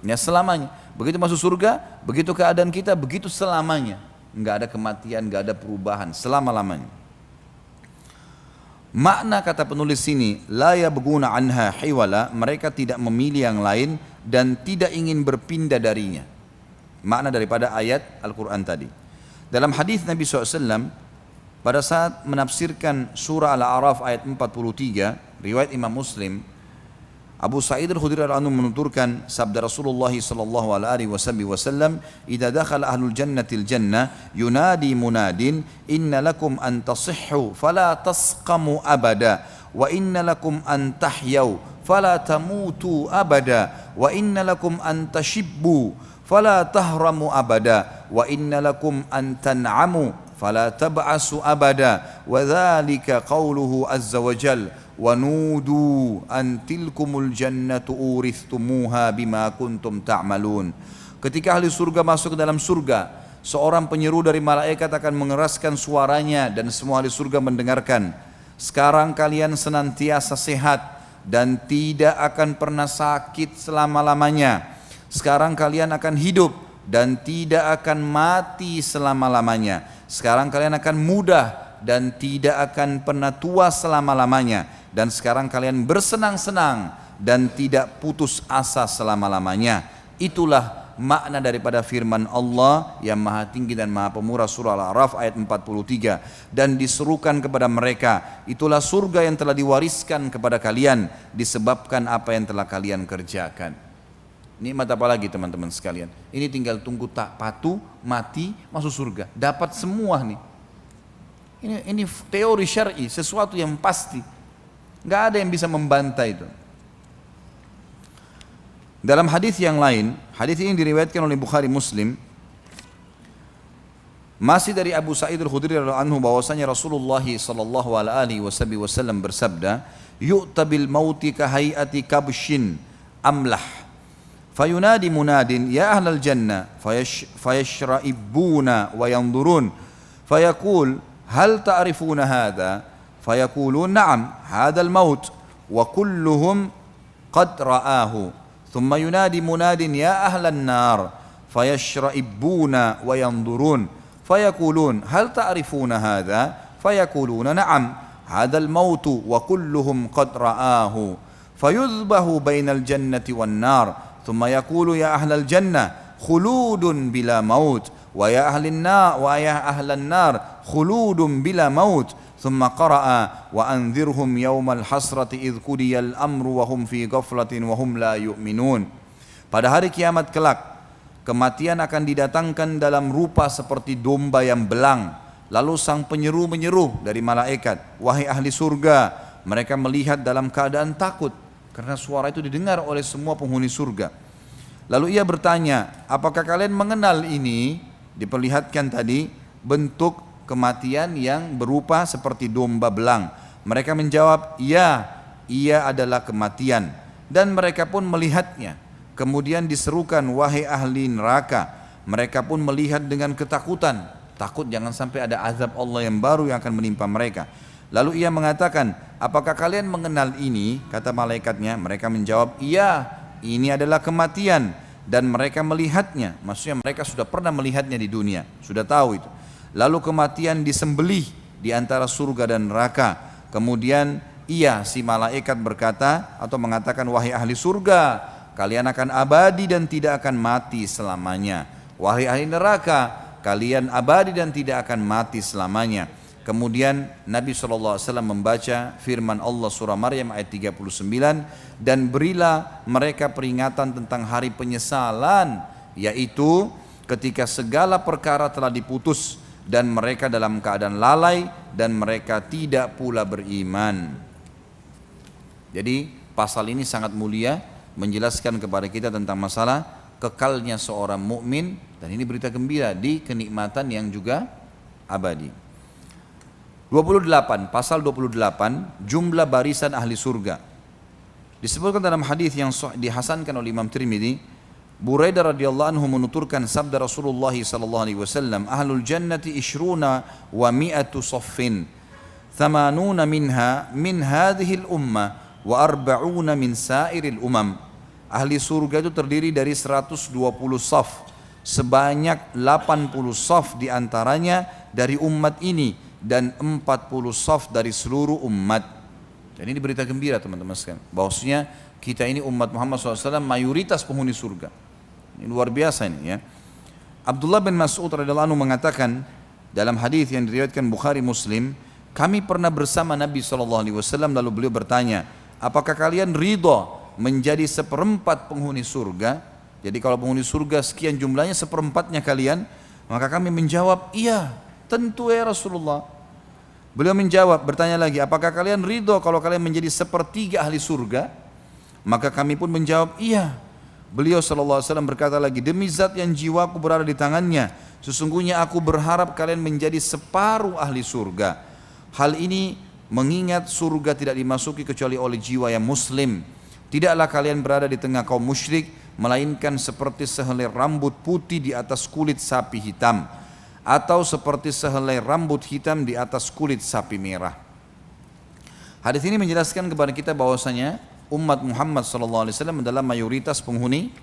Ya selamanya. Begitu masuk surga, begitu keadaan kita, begitu selamanya. Enggak ada kematian, enggak ada perubahan, selama-lamanya. Makna kata penulis sini, la yabghuna anha hiwala, mereka tidak memilih yang lain dan tidak ingin berpindah darinya. Makna daripada ayat Al-Quran tadi. Dalam hadis Nabi SAW, pada saat menafsirkan surah Al-A'raf ayat 43, riwayat Imam Muslim, Abu Sa'id Al-Khudri radhiyallahu anhu menuturkan sabda Rasulullah sallallahu alaihi wasallam, "Idza dakhala ahlul jannatil jannah yunadi munadin inna lakum an tasihhu fala tasqamu abada wa inna lakum an tahyau fala tamutu abada wa inna lakum an tashibbu fala tahramu abada wa inna lakum an tan'amu fala tab'asu abada wa dzalika qauluhu azza wa jalla wanudu an tilkumul jannatu uristumuha bima kuntum ta'malun." Ketika ahli surga masuk ke dalam surga, seorang penyeru dari malaikat akan mengeraskan suaranya dan semua ahli surga mendengarkan. Sekarang kalian senantiasa sehat dan tidak akan pernah sakit selama-lamanya. Sekarang kalian akan hidup dan tidak akan mati selama-lamanya. Sekarang kalian akan muda dan tidak akan pernah tua selama-lamanya. Dan sekarang kalian bersenang-senang dan tidak putus asa selama-lamanya. Itulah makna daripada firman Allah yang maha tinggi dan maha pemurah, surah Al-A'raf ayat 43. Dan diserukan kepada mereka, itulah surga yang telah diwariskan kepada kalian disebabkan apa yang telah kalian kerjakan. Nikmat apa lagi teman-teman sekalian? Ini tinggal tunggu tak patuh, mati, masuk surga. Dapat semua nih. Ini teori syar'i, sesuatu yang pasti. Nggak ada yang bisa membantah itu. Dalam hadis yang lain, hadis ini diriwayatkan oleh Bukhari Muslim, masih dari Abu Sa'id Al-Khudri radhiyallahu anhu, bahwasanya Rasulullah sallallahu alaihi wasallam bersabda, "Yu'ta bil mauti ka hayati kabshin amlah, fayunadi munadin ya ahlal jannah fayashra'ibuna wa yanzurun fayaqul hal ta'rifuna hadha?" فيقولون نعم هذا الموت وكلهم قد رآه ثم ينادي مناد يا أهل النار فيشرئبون وينظرون فيقولون هل تعرفون هذا فيقولون نعم هذا الموت وكلهم قد رآه فيذبح بين الجنة والنار ثم يقول يا أهل الجنة خلود بلا موت ويا أهل النار خلود بلا موت ثم قرأ وأنذرهم يوم الحسرة إذ قضي الأمر وهم في غفلة وهم لا يؤمنون. Pada hari kiamat kelak, kematian akan didatangkan dalam rupa seperti domba yang belang. Lalu sang penyeru menyeru dari malaikat, wahai ahli surga. Mereka melihat dalam keadaan takut karena suara itu didengar oleh semua penghuni surga. Lalu ia bertanya, apakah kalian mengenal ini? Diperlihatkan tadi bentuk kematian yang berupa seperti domba belang. Mereka menjawab, ya, ia adalah kematian. Dan mereka pun melihatnya. Kemudian diserukan, wahai ahli neraka. Mereka pun melihat dengan ketakutan. Takut jangan sampai ada azab Allah yang baru yang akan menimpa mereka. Lalu ia mengatakan, apakah kalian mengenal ini? Kata malaikatnya. Mereka menjawab, iya, ini adalah kematian. Dan mereka melihatnya. Maksudnya mereka sudah pernah melihatnya di dunia. Sudah tahu itu. Lalu kematian disembelih di antara surga dan neraka. Kemudian si malaikat berkata atau mengatakan, wahai ahli surga, kalian akan abadi dan tidak akan mati selamanya. Wahai ahli neraka, kalian abadi dan tidak akan mati selamanya. Kemudian Nabi SAW membaca firman Allah surah Maryam ayat 39, dan berilah mereka peringatan tentang hari penyesalan, yaitu ketika segala perkara telah diputus dan mereka dalam keadaan lalai dan mereka tidak pula beriman. Jadi pasal ini sangat mulia, menjelaskan kepada kita tentang masalah kekalnya seorang mukmin Dan ini berita gembira di kenikmatan yang juga abadi. 28, pasal 28, jumlah barisan ahli surga. Disebutkan dalam hadis yang dihasankan oleh Imam Tirmidzi, Buraidah radhiyallahu anhu menuturkan sabda Rasulullah sallallahu alaihi wasallam, "Ahlul jannati ishruna wa mi'atu saffin, thamanuna minha min hadhihi al-ummah wa arba'una min sairil umam." Ahli surga itu terdiri dari 120 saf, sebanyak 80 saf diantaranya dari umat ini dan 40 saf dari seluruh umat. Dan ini berita gembira teman-teman sekalian, bahwasanya kita ini umat Muhammad SAW mayoritas penghuni surga. Ini luar biasa ini ya. Abdullah bin Mas'ud radhiyallahu anhu mengatakan dalam hadis yang diriwayatkan Bukhari Muslim, kami pernah bersama Nabi SAW lalu beliau bertanya, apakah kalian ridha menjadi seperempat penghuni surga? Jadi kalau penghuni surga sekian jumlahnya seperempatnya kalian, maka kami menjawab, iya tentu ya Rasulullah. Beliau menjawab, bertanya lagi, apakah kalian ridho kalau kalian menjadi sepertiga ahli surga? Maka kami pun menjawab, iya. Beliau SAW berkata lagi, demi zat yang jiwaku berada di tangannya, sesungguhnya aku berharap kalian menjadi separuh ahli surga. Hal ini mengingat surga tidak dimasuki kecuali oleh jiwa yang muslim. Tidaklah kalian berada di tengah kaum musyrik, melainkan seperti sehelai rambut putih di atas kulit sapi hitam, atau seperti sehelai rambut hitam di atas kulit sapi merah. Hadis ini menjelaskan kepada kita bahwasanya umat Muhammad SAW adalah mayoritas penghuni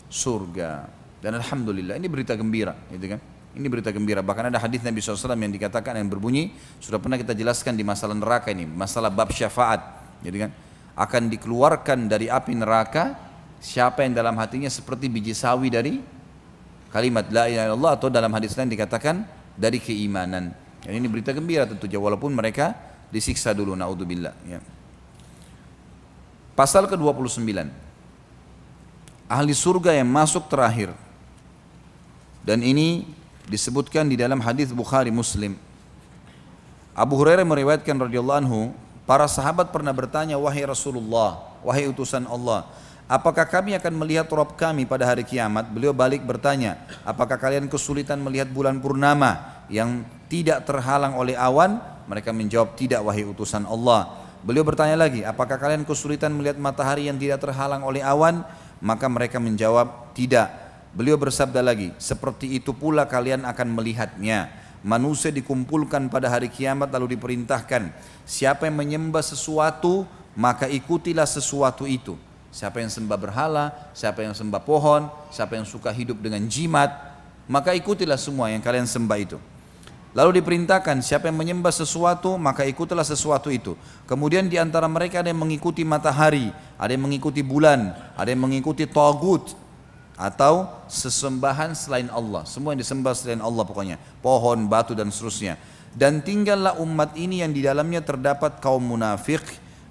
surga. Dan alhamdulillah ini berita gembira, gitu kan? Ini berita gembira. Bahkan ada hadis Nabi SAW yang dikatakan yang berbunyi, sudah pernah kita jelaskan di masalah neraka ini, masalah bab syafaat, gitu kan? Akan dikeluarkan dari api neraka siapa yang dalam hatinya seperti biji sawi dari kalimat la ilaha illallah, atau dalam hadis lain dikatakan dari keimanan. Dan ini berita gembira tentunya, walaupun mereka disiksa dulu, naudzubillah ya. Pasal ke-29, ahli surga yang masuk terakhir. Dan ini disebutkan di dalam hadis Bukhari Muslim. Abu Hurairah meriwayatkan radhiyallahu anhu, para sahabat pernah bertanya, wahai Rasulullah, wahai utusan Allah, apakah kami akan melihat Rabb kami pada hari kiamat? Beliau balik bertanya, apakah kalian kesulitan melihat bulan purnama yang tidak terhalang oleh awan? Mereka menjawab, tidak wahai utusan Allah. Beliau bertanya lagi, apakah kalian kesulitan melihat matahari yang tidak terhalang oleh awan? Maka mereka menjawab, tidak. Beliau bersabda lagi, seperti itu pula kalian akan melihatnya. Manusia dikumpulkan pada hari kiamat lalu diperintahkan, siapa yang menyembah sesuatu maka ikutilah sesuatu itu. Siapa yang sembah berhala, siapa yang sembah pohon, siapa yang suka hidup dengan jimat, maka ikutilah semua yang kalian sembah itu. Lalu diperintahkan siapa yang menyembah sesuatu maka ikutilah sesuatu itu. Kemudian di antara mereka ada yang mengikuti matahari, ada yang mengikuti bulan, ada yang mengikuti tagut atau sesembahan selain Allah. Semua yang disembah selain Allah pokoknya, pohon, batu dan seterusnya. Dan tinggallah umat ini yang di dalamnya terdapat kaum munafik.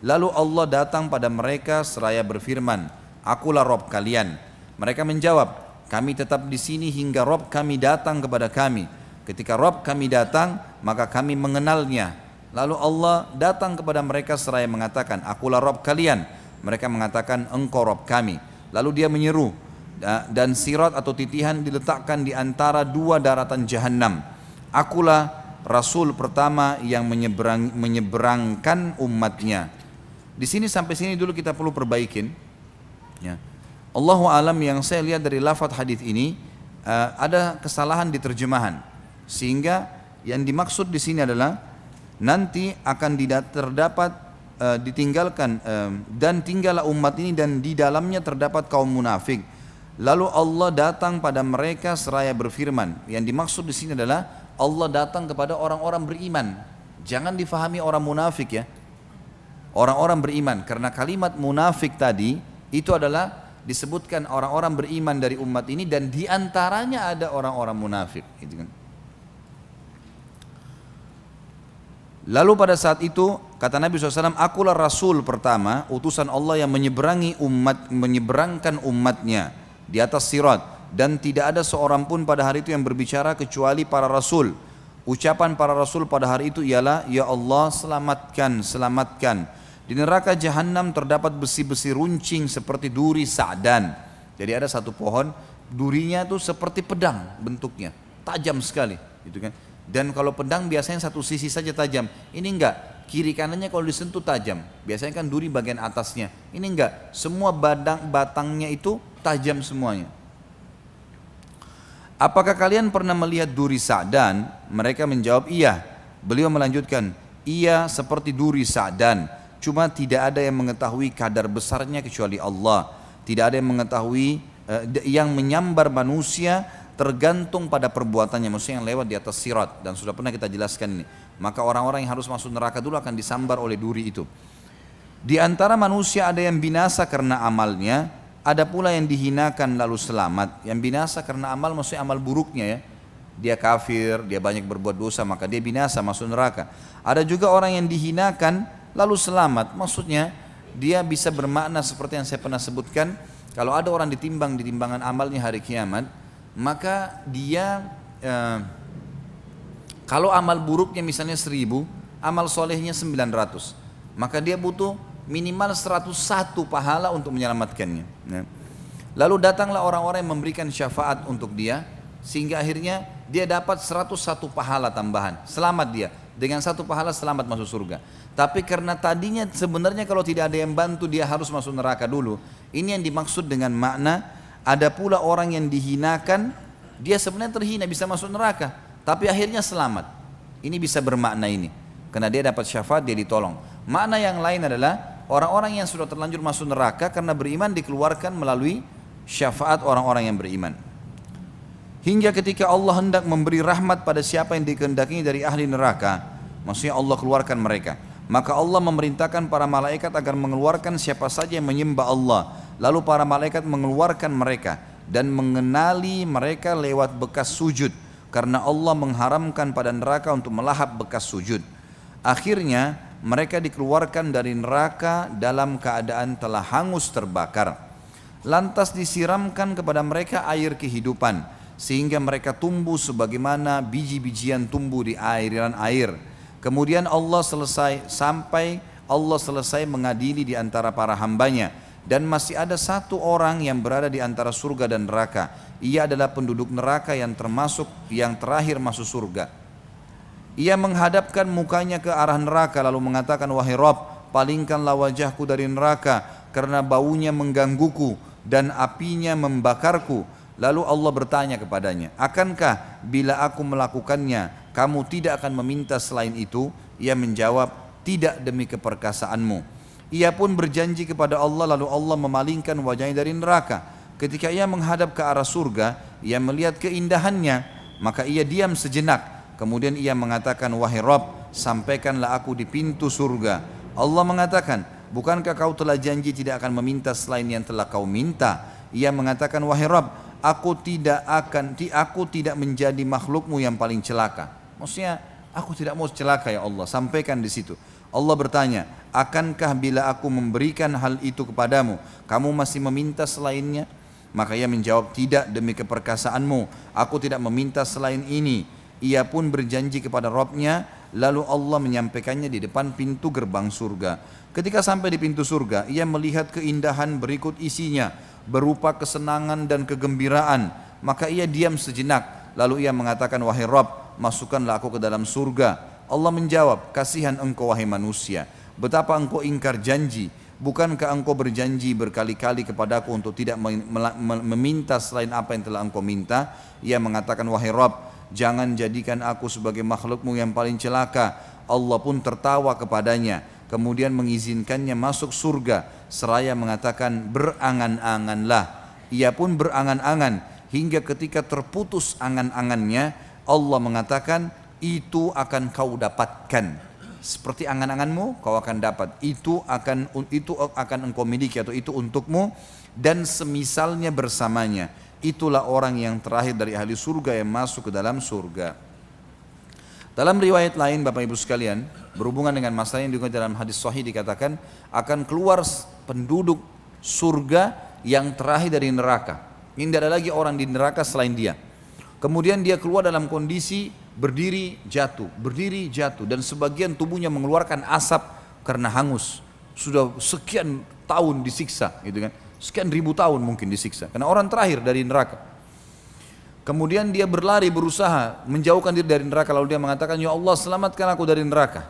Lalu Allah datang pada mereka seraya berfirman, akulah Rabb kalian. Mereka menjawab, kami tetap di sini hingga Rabb kami datang kepada kami. Ketika Rabb kami datang, maka kami mengenalnya. Lalu Allah datang kepada mereka seraya mengatakan, akulah Rabb kalian. Mereka mengatakan, engkau Rabb kami. Lalu dia menyeru, dan sirat atau titihan diletakkan di antara dua daratan jahanam. Akulah Rasul pertama yang menyeberangkan umatnya. Di sini sampai sini dulu kita perlu perbaikin. Ya. Allahu alam, yang saya lihat dari lafaz hadis ini ada kesalahan di terjemahan, sehingga yang dimaksud di sini adalah nanti akan terdapat ditinggalkan dan tinggallah umat ini dan di dalamnya terdapat kaum munafik. Lalu Allah datang pada mereka seraya berfirman. Yang dimaksud di sini adalah Allah datang kepada orang-orang beriman. Jangan difahami orang munafik ya. Orang-orang beriman, karena kalimat munafik tadi itu adalah disebutkan orang-orang beriman dari umat ini dan diantaranya ada orang-orang munafik, gitu kan. Lalu pada saat itu kata Nabi SAW, akulah Rasul pertama, utusan Allah yang menyeberangkan umatnya di atas sirat, dan tidak ada seorang pun pada hari itu yang berbicara kecuali para Rasul. Ucapan para Rasul pada hari itu ialah, ya Allah selamatkan, selamatkan. Di neraka jahanam terdapat besi-besi runcing seperti duri sa'dan. Jadi ada satu pohon durinya tuh seperti pedang bentuknya, tajam sekali, gitu kan. Dan kalau pedang biasanya satu sisi saja tajam, ini enggak, kiri kanannya kalau disentuh tajam. Biasanya kan duri bagian atasnya, ini enggak, semua batangnya itu tajam semuanya. Apakah kalian pernah melihat duri Sa'dan? Mereka menjawab iya. Beliau melanjutkan, iya seperti duri Sa'dan, cuma tidak ada yang mengetahui kadar besarnya kecuali Allah. Tidak ada yang mengetahui yang menyambar manusia tergantung pada perbuatannya, maksudnya yang lewat di atas sirat, dan sudah pernah kita jelaskan ini. Maka orang-orang yang harus masuk neraka dulu akan disambar oleh duri itu. Di antara manusia ada yang binasa karena amalnya, ada pula yang dihinakan lalu selamat. Yang binasa karena amal maksudnya amal buruknya ya. Dia kafir, dia banyak berbuat dosa, maka dia binasa masuk neraka. Ada juga orang yang dihinakan lalu selamat, maksudnya dia bisa bermakna seperti yang saya pernah sebutkan. Kalau ada orang ditimbang di timbangan amalnya hari kiamat, maka dia kalau amal buruknya misalnya 1000, amal solehnya 900, maka dia butuh minimal 101 pahala untuk menyelamatkannya. Lalu datanglah orang-orang yang memberikan syafaat untuk dia, sehingga akhirnya dia dapat 101 pahala tambahan, selamat dia. Dengan 1 pahala selamat masuk surga. Tapi karena tadinya sebenarnya kalau tidak ada yang bantu dia harus masuk neraka dulu. Ini yang dimaksud dengan makna ada pula orang yang dihinakan, dia sebenarnya terhina bisa masuk neraka, tapi akhirnya selamat. Ini bisa bermakna ini. Karena dia dapat syafaat, dia ditolong. Makna yang lain adalah orang-orang yang sudah terlanjur masuk neraka karena beriman dikeluarkan melalui syafaat orang-orang yang beriman. Hingga ketika Allah hendak memberi rahmat pada siapa yang dikehendakinya dari ahli neraka, maksudnya Allah keluarkan mereka, maka Allah memerintahkan para malaikat agar mengeluarkan siapa saja yang menyembah Allah. Lalu para malaikat mengeluarkan mereka dan mengenali mereka lewat bekas sujud, karena Allah mengharamkan pada neraka untuk melahap bekas sujud. Akhirnya mereka dikeluarkan dari neraka dalam keadaan telah hangus terbakar. Lantas disiramkan kepada mereka air kehidupan, sehingga mereka tumbuh sebagaimana biji-bijian tumbuh di aliran air. Kemudian Allah selesai mengadili di antara para hambanya, dan masih ada satu orang yang berada di antara surga dan neraka. Ia adalah penduduk neraka yang terakhir masuk surga. Ia menghadapkan mukanya ke arah neraka lalu mengatakan, wahai Rabb, palingkanlah wajahku dari neraka karena baunya menggangguku dan apinya membakarku. Lalu Allah bertanya kepadanya, akankah bila aku melakukannya kamu tidak akan meminta selain itu? Ia menjawab, tidak demi keperkasaanmu. Ia pun berjanji kepada Allah, lalu Allah memalingkan wajahnya dari neraka. Ketika ia menghadap ke arah surga, ia melihat keindahannya, maka ia diam sejenak. Kemudian ia mengatakan, wahai Rabb, sampaikanlah aku di pintu surga. Allah mengatakan, bukankah kau telah janji tidak akan meminta selain yang telah kau minta? Ia mengatakan, wahai Rabb, aku tidak menjadi makhlukmu yang paling celaka. Maksudnya aku tidak mau celaka ya Allah, sampaikan di situ. Allah bertanya, akankah bila aku memberikan hal itu kepadamu kamu masih meminta selainnya? Maka ia menjawab, tidak demi keperkasaanmu, aku tidak meminta selain ini. Ia pun berjanji kepada Rabbnya, lalu Allah menyampaikannya di depan pintu gerbang surga. Ketika sampai di pintu surga, ia melihat keindahan berikut isinya, berupa kesenangan dan kegembiraan. Maka ia diam sejenak, lalu ia mengatakan, wahai Rabb, masukkanlah aku ke dalam surga. Allah menjawab, kasihan engkau wahai manusia, betapa engkau ingkar janji. Bukankah engkau berjanji berkali-kali kepadaku untuk tidak meminta selain apa yang telah engkau minta? Ia mengatakan, wahai Rabb, jangan jadikan aku sebagai makhlukmu yang paling celaka. Allah pun tertawa kepadanya, kemudian mengizinkannya masuk surga, seraya mengatakan, berangan-anganlah. Ia pun berangan-angan, hingga ketika terputus angan-angannya, Allah mengatakan, itu akan kau dapatkan. Seperti angan-anganmu kau akan dapat, itu akan engkau miliki, atau itu untukmu dan semisalnya bersamanya. Itulah orang yang terakhir dari ahli surga yang masuk ke dalam surga. Dalam riwayat lain Bapak Ibu sekalian, berhubungan dengan masalah yang juga dalam hadis sahih dikatakan akan keluar penduduk surga yang terakhir dari neraka. Ini tidak ada lagi orang di neraka selain dia. Kemudian dia keluar dalam kondisi berdiri jatuh, dan sebagian tubuhnya mengeluarkan asap karena hangus. Sudah sekian tahun disiksa, gitu kan? Sekian ribu tahun mungkin disiksa. Karena orang terakhir dari neraka. Kemudian dia berlari berusaha menjauhkan diri dari neraka, lalu dia mengatakan, ya Allah selamatkan aku dari neraka.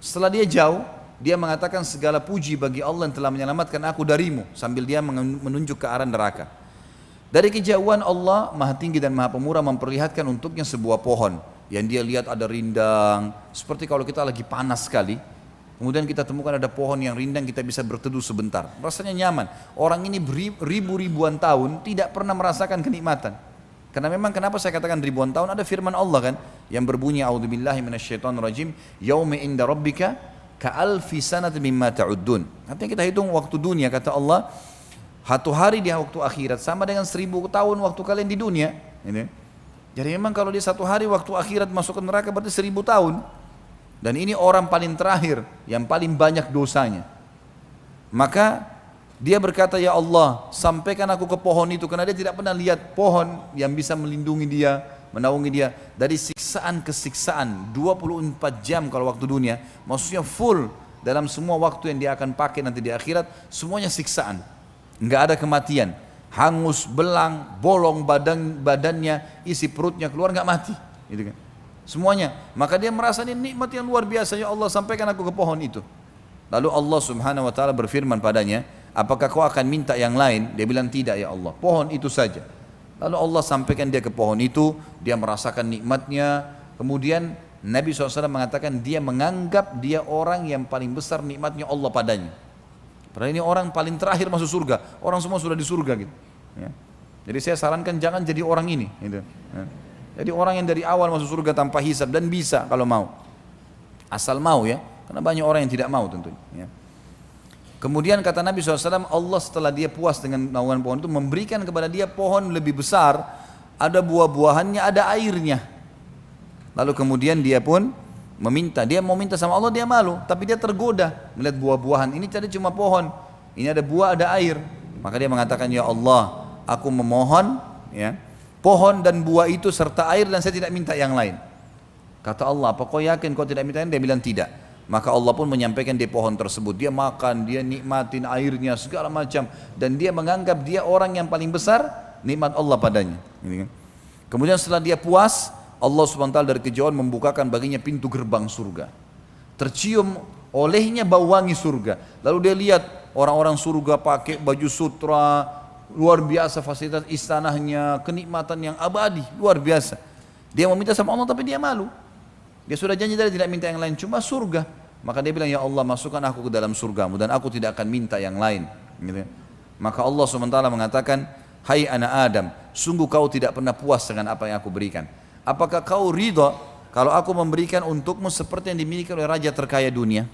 Setelah dia jauh, dia mengatakan segala puji bagi Allah yang telah menyelamatkan aku darimu, sambil dia menunjuk ke arah neraka. Dari kejauhan Allah Maha Tinggi dan Maha Pemurah memperlihatkan untuknya sebuah pohon yang dia lihat ada rindang, seperti kalau kita lagi panas sekali. Kemudian kita temukan ada pohon yang rindang, kita bisa berteduh sebentar, rasanya nyaman. Orang ini ribuan tahun tidak pernah merasakan kenikmatan. Karena memang kenapa saya katakan ribuan tahun, ada firman Allah kan yang berbunyi a'udzubillahi minasyaitonirrajim, yauma inda rabbika ka'alfi sanat mimma ta'uddun. Artinya kita hitung waktu dunia, kata Allah, satu hari di waktu akhirat sama dengan 1000 tahun waktu kalian di dunia. Jadi memang kalau di satu hari waktu akhirat masuk ke neraka berarti 1000 tahun. Dan ini orang paling terakhir yang paling banyak dosanya. Maka dia berkata, ya Allah sampaikan aku ke pohon itu, karena dia tidak pernah lihat pohon yang bisa melindungi dia, menaungi dia dari siksaan ke siksaan 24 jam kalau waktu dunia, maksudnya full dalam semua waktu yang dia akan pakai nanti di akhirat, semuanya siksaan, nggak ada kematian, hangus, belang, bolong badannya, isi perutnya keluar, nggak mati, gitu kan, semuanya. Maka dia merasa ini nikmat yang luar biasa, ya Allah sampaikan aku ke pohon itu. Lalu Allah subhanahu wa ta'ala berfirman padanya, apakah kau akan minta yang lain? Dia bilang tidak ya Allah, pohon itu saja. Lalu Allah sampaikan dia ke pohon itu, dia merasakan nikmatnya. Kemudian Nabi SAW mengatakan dia menganggap dia orang yang paling besar nikmatnya Allah padanya. Padahal ini orang paling terakhir masuk surga, orang semua sudah di surga gitu. Ya. Jadi saya sarankan jangan jadi orang ini. Gitu. Ya. Jadi orang yang dari awal masuk surga tanpa hisab, dan bisa kalau mau, asal mau ya. Karena banyak orang yang tidak mau tentunya. Ya. Kemudian kata Nabi SAW, Allah setelah dia puas dengan naungan pohon itu memberikan kepada dia pohon lebih besar, ada buah-buahannya, ada airnya. Lalu kemudian dia pun meminta, dia mau minta sama Allah, dia malu, tapi dia tergoda melihat buah-buahan. Ini tadi cuma pohon, ini ada buah, ada air. Maka dia mengatakan, ya Allah, aku memohon ya, pohon dan buah itu serta air, dan saya tidak minta yang lain. Kata Allah, apa kau yakin kau tidak minta yang? Dia bilang tidak. Maka Allah pun menyampaikan di pohon tersebut, dia makan, dia nikmatin airnya segala macam, dan dia menganggap dia orang yang paling besar nikmat Allah padanya. Kemudian setelah dia puas, Allah SWT dari kejauhan membukakan baginya pintu gerbang surga. Tercium olehnya bau wangi surga. Lalu dia lihat orang-orang surga pakai baju sutra, luar biasa fasilitas istanahnya, kenikmatan yang abadi, luar biasa. Dia meminta sama Allah tapi dia malu. Dia sudah janji tadi tidak minta yang lain, cuma surga. Maka dia bilang, ya Allah masukkan aku ke dalam surgamu dan aku tidak akan minta yang lain. Gitu. Maka Allah SWT mengatakan, hai anak Adam, sungguh kau tidak pernah puas dengan apa yang aku berikan. Apakah kau ridha kalau aku memberikan untukmu seperti yang dimiliki oleh raja terkaya dunia?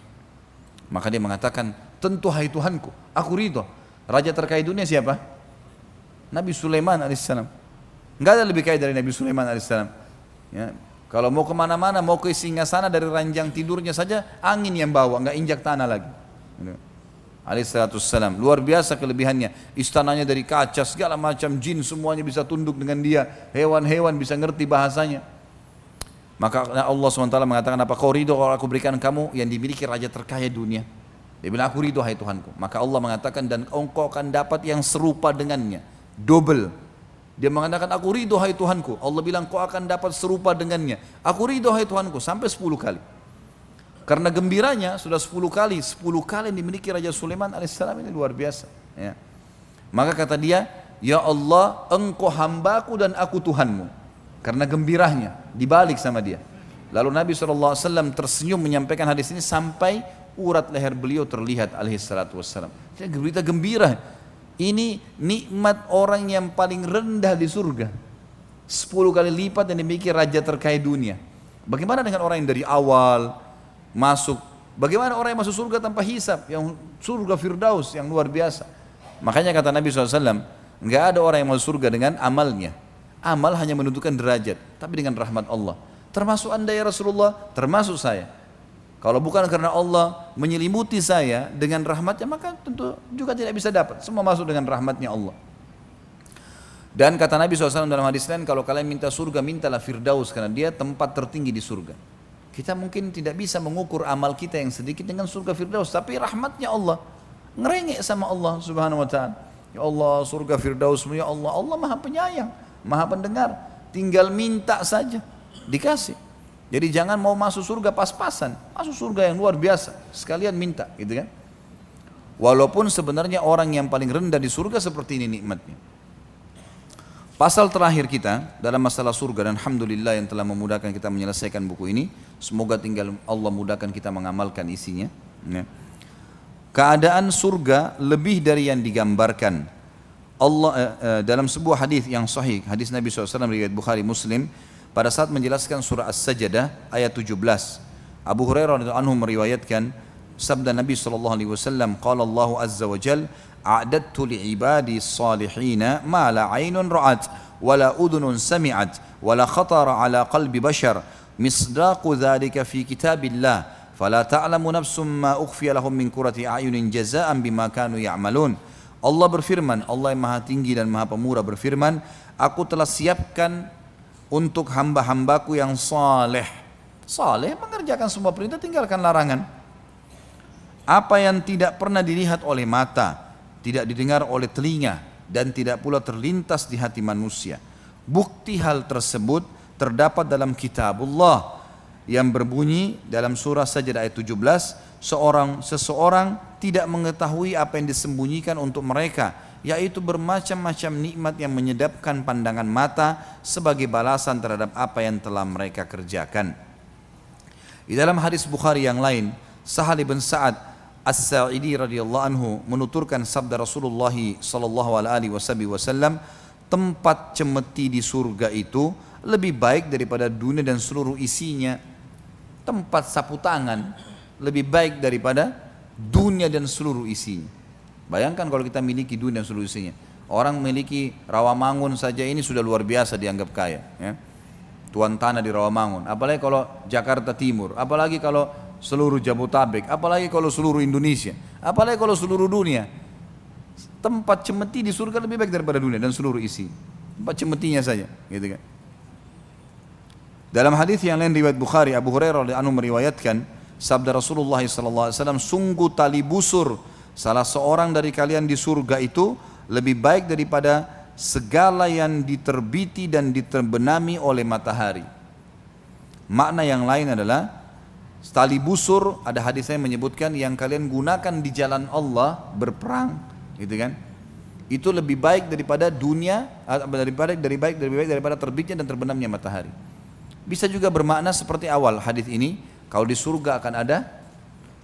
Maka dia mengatakan, tentu hai Tuhanku, aku ridha. Raja terkaya dunia siapa? Nabi Sulaiman alaihissalam. Enggak ada lebih kaya dari Nabi Sulaiman alaihissalam. Ya. Kalau mau kemana-mana, mau ke singgasana, dari ranjang tidurnya saja angin yang bawa, enggak injak tanah lagi. Alaihissalam, luar biasa kelebihannya. Istananya dari kaca, segala macam jin semuanya bisa tunduk dengan dia. Hewan-hewan bisa ngerti bahasanya. Maka Allah SWT mengatakan, apa kau ridho kalau aku berikan kamu yang dimiliki raja terkaya dunia? Dia bilang, aku ridho hai Tuhanku. Maka Allah mengatakan, dan engkau akan dapat yang serupa dengannya, double. Dia mengatakan, aku ridho hai Tuhanku. Allah bilang, kau akan dapat serupa dengannya. Aku ridho hai Tuhanku, sampai 10 kali. Karena gembiranya sudah 10 kali. 10 kali yang dimiliki Raja Sulaiman alaihissalam, ini luar biasa. Ya. Maka kata dia, ya Allah, engkau hambaku dan aku Tuhanmu. Karena gembiranya, dibalik sama dia. Lalu Nabi SAW tersenyum menyampaikan hadis ini sampai urat leher beliau terlihat alaihissalam. Dia berita gembira. Ini nikmat orang yang paling rendah di surga, 10 kali lipat yang dimiliki raja terkaya dunia. Bagaimana dengan orang yang dari awal masuk? Bagaimana orang yang masuk surga tanpa hisab, yang surga Firdaus yang luar biasa? Makanya kata Nabi SAW, enggak ada orang yang masuk surga dengan amalnya. Amal hanya menentukan derajat, tapi dengan rahmat Allah. Termasuk anda ya Rasulullah, termasuk saya. Kalau bukan karena Allah menyelimuti saya dengan rahmatnya, maka tentu juga tidak bisa dapat. Semua masuk dengan rahmatnya Allah. Dan kata Nabi SAW dalam hadis lain, kalau kalian minta surga, mintalah Firdaus, karena dia tempat tertinggi di surga. Kita mungkin tidak bisa mengukur amal kita yang sedikit dengan surga Firdaus, tapi rahmatnya Allah. Ngerengek sama Allah subhanahu wa ta'ala. Ya Allah, surga Firdaus, ya Allah, Allah maha penyayang. maha pendengar. Tinggal minta saja, dikasih. Jadi jangan mau masuk surga pas-pasan, masuk surga yang luar biasa, sekalian minta gitu kan. Walaupun sebenarnya orang yang paling rendah di surga seperti ini nikmatnya. Pasal terakhir kita dalam masalah surga, dan alhamdulillah yang telah memudahkan kita menyelesaikan buku ini. Semoga tinggal Allah mudahkan kita mengamalkan isinya. Keadaan surga lebih dari yang digambarkan. Allah dalam sebuah hadis yang sahih, hadis Nabi SAW riwayat Bukhari Muslim, pada saat menjelaskan surah As-Sajdah ayat 17, Abu Hurairah radhiyallahu anhu meriwayatkan sabda Nabi SAW, qala Allah azza wa jal, a'dadtu li'ibadi salihina ma la 'ainun ra'at wa la udhunun sami'at wa la khatara 'ala qalbi bashar misdaqu dhalika fi kitabillah fala ta'lamu nafsum ma ukhfiya lahum min qurrati a'yunin jazaa'an bima kanu ya'malun. Allah berfirman, Allah yang maha tinggi dan maha pemurah berfirman, aku telah siapkan untuk hamba-hambaku yang saleh. Saleh mengerjakan semua perintah, tinggalkan larangan. Apa yang tidak pernah dilihat oleh mata, tidak didengar oleh telinga, dan tidak pula terlintas di hati manusia. Bukti hal tersebut terdapat dalam kitabullah yang berbunyi dalam surah Sajdah ayat 17, seseorang tidak mengetahui apa yang disembunyikan untuk mereka, yaitu bermacam-macam nikmat yang menyedapkan pandangan mata sebagai balasan terhadap apa yang telah mereka kerjakan. Di dalam hadis Bukhari yang lain, Sahal bin Sa'ad As-Sa'idi radhiyallahu anhu menuturkan sabda Rasulullah sallallahu alaihi wasallam, tempat cemeti di surga itu lebih baik daripada dunia dan seluruh isinya. Tempat sapu tangan lebih baik daripada dunia dan seluruh isinya. Bayangkan kalau kita miliki dunia dan seluruh isinya. Orang memiliki Rawamangun saja ini sudah luar biasa dianggap kaya, ya. Tuan tanah di Rawamangun, apalagi kalau Jakarta Timur, apalagi kalau seluruh Jabodetabek, apalagi kalau seluruh Indonesia, apalagi kalau seluruh dunia. Tempat cemeti di surga lebih baik daripada dunia dan seluruh isi. Tempat cemetinya saja, gitu kan. Dalam hadis yang lain riwayat Bukhari, Abu Hurairah radhiyallahu anhu meriwayatkan sabda Rasulullah SAW, sungguh tali busur salah seorang dari kalian di surga itu lebih baik daripada segala yang diterbiti dan diterbenami oleh matahari. Makna yang lain adalah tali busur, ada hadis yang menyebutkan yang kalian gunakan di jalan Allah berperang, gitu kan? Itu lebih baik daripada dunia, lebih baik daripada terbitnya dan terbenamnya matahari. Bisa juga bermakna seperti awal hadis ini, kalau di surga akan ada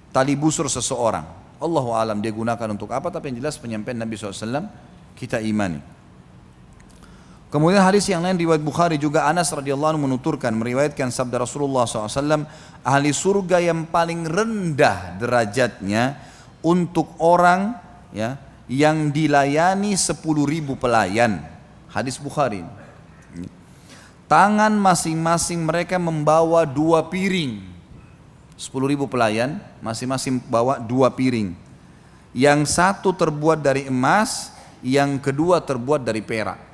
tali busur seseorang. Allahu alam dia gunakan untuk apa, tapi yang jelas penyampaian Nabi SAW kita imani. Kemudian hadis yang lain riwayat Bukhari juga, Anas radhiyallahu anhu menuturkan, meriwayatkan sabda Rasulullah SAW, ahli surga yang paling rendah derajatnya untuk orang, ya, yang dilayani 10.000 pelayan. Hadis Bukhari. Tangan masing-masing mereka membawa 2 piring. 10.000 pelayan, masing-masing bawa 2 piring. Yang satu terbuat dari emas, yang kedua terbuat dari perak.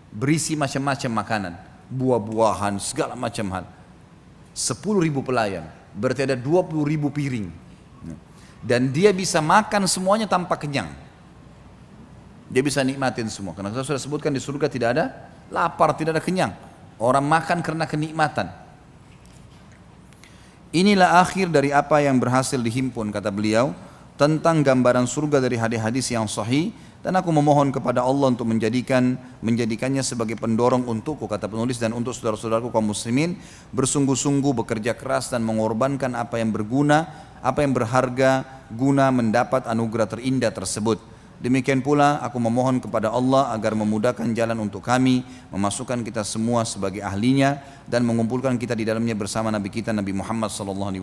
Berisi macam-macam makanan, buah-buahan, segala macam hal. 10.000 pelayan, berarti ada 20.000 piring. Dan dia bisa makan semuanya tanpa kenyang. Dia bisa nikmatin semua. Karena kita sudah sebutkan di surga tidak ada lapar, tidak ada kenyang. Orang makan karena kenikmatan. Inilah akhir dari apa yang berhasil dihimpun, kata beliau, tentang gambaran surga dari hadis-hadis yang sahih, dan aku memohon kepada Allah untuk menjadikannya sebagai pendorong untukku, kata penulis, dan untuk saudara-saudaraku kaum muslimin, bersungguh-sungguh bekerja keras dan mengorbankan apa yang berguna, apa yang berharga, guna mendapat anugerah terindah tersebut. Demikian pula aku memohon kepada Allah agar memudahkan jalan untuk kami, memasukkan kita semua sebagai ahlinya, dan mengumpulkan kita di dalamnya bersama Nabi kita Nabi Muhammad SAW.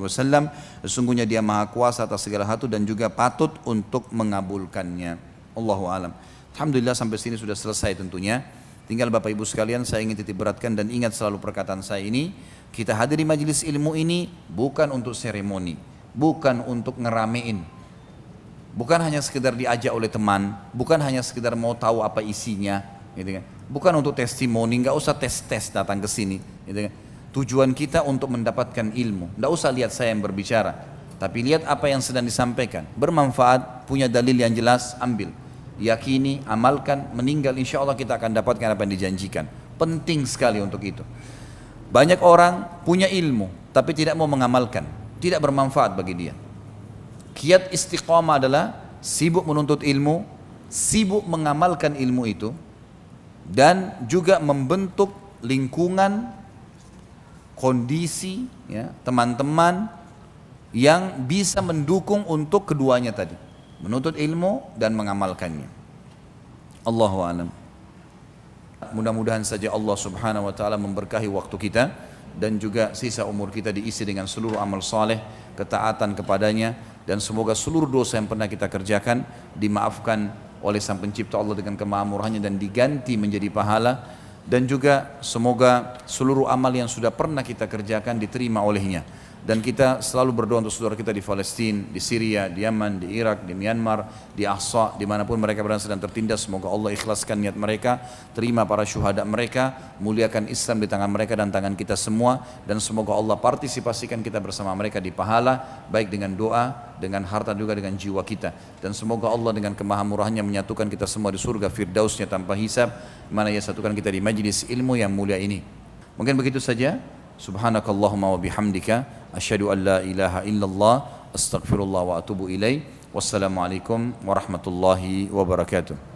Sesungguhnya dia maha kuasa atas segala hal dan juga patut untuk mengabulkannya. Allahu alam. Alhamdulillah sampai sini sudah selesai tentunya. Tinggal Bapak Ibu sekalian saya ingin titip beratkan dan ingat selalu perkataan saya ini. Kita hadiri majelis ilmu ini bukan untuk seremoni, bukan untuk ngeramein. Bukan hanya sekedar diajak oleh teman, bukan hanya sekedar mau tahu apa isinya, gitu kan. Bukan untuk testimoni, nggak usah tes-tes datang ke sini, gitu kan. Tujuan kita untuk mendapatkan ilmu. Nggak usah lihat saya yang berbicara, tapi lihat apa yang sedang disampaikan. Bermanfaat, punya dalil yang jelas, ambil. Yakini, amalkan, meninggal insya Allah kita akan dapatkan apa yang dijanjikan. Penting sekali untuk itu. Banyak orang punya ilmu tapi tidak mau mengamalkan, tidak bermanfaat bagi dia. Kiat istiqamah adalah sibuk menuntut ilmu, sibuk mengamalkan ilmu itu, dan juga membentuk lingkungan, kondisi, ya, teman-teman yang bisa mendukung untuk keduanya tadi, menuntut ilmu dan mengamalkannya. Allahu a'lam. Mudah-mudahan saja Allah subhanahu wa ta'ala memberkahi waktu kita dan juga sisa umur kita diisi dengan seluruh amal saleh, ketaatan kepadanya, dan semoga seluruh dosa yang pernah kita kerjakan dimaafkan oleh Sang Pencipta Allah dengan kemahamurahannya dan diganti menjadi pahala, dan juga semoga seluruh amal yang sudah pernah kita kerjakan diterima olehnya. Dan kita selalu berdoa untuk saudara kita di Palestina, di Syria, di Yaman, di Irak, di Myanmar, di Ahsa, dimanapun mereka berada sedang tertindas. Semoga Allah ikhlaskan niat mereka, terima para syuhada mereka, muliakan Islam di tangan mereka dan tangan kita semua, dan semoga Allah partisipasikan kita bersama mereka di pahala, baik dengan doa, dengan harta, juga dengan jiwa kita. Dan semoga Allah dengan kemahamurahannya menyatukan kita semua di surga firdausnya tanpa hisab, mana ia satukan kita di majlis ilmu yang mulia ini. Mungkin begitu saja. Subhanakallahumma wa bihamdika asyhadu an la ilaha illallah astaghfirullah wa atubu ilaih. Wassalamualaikum warahmatullahi wabarakatuh.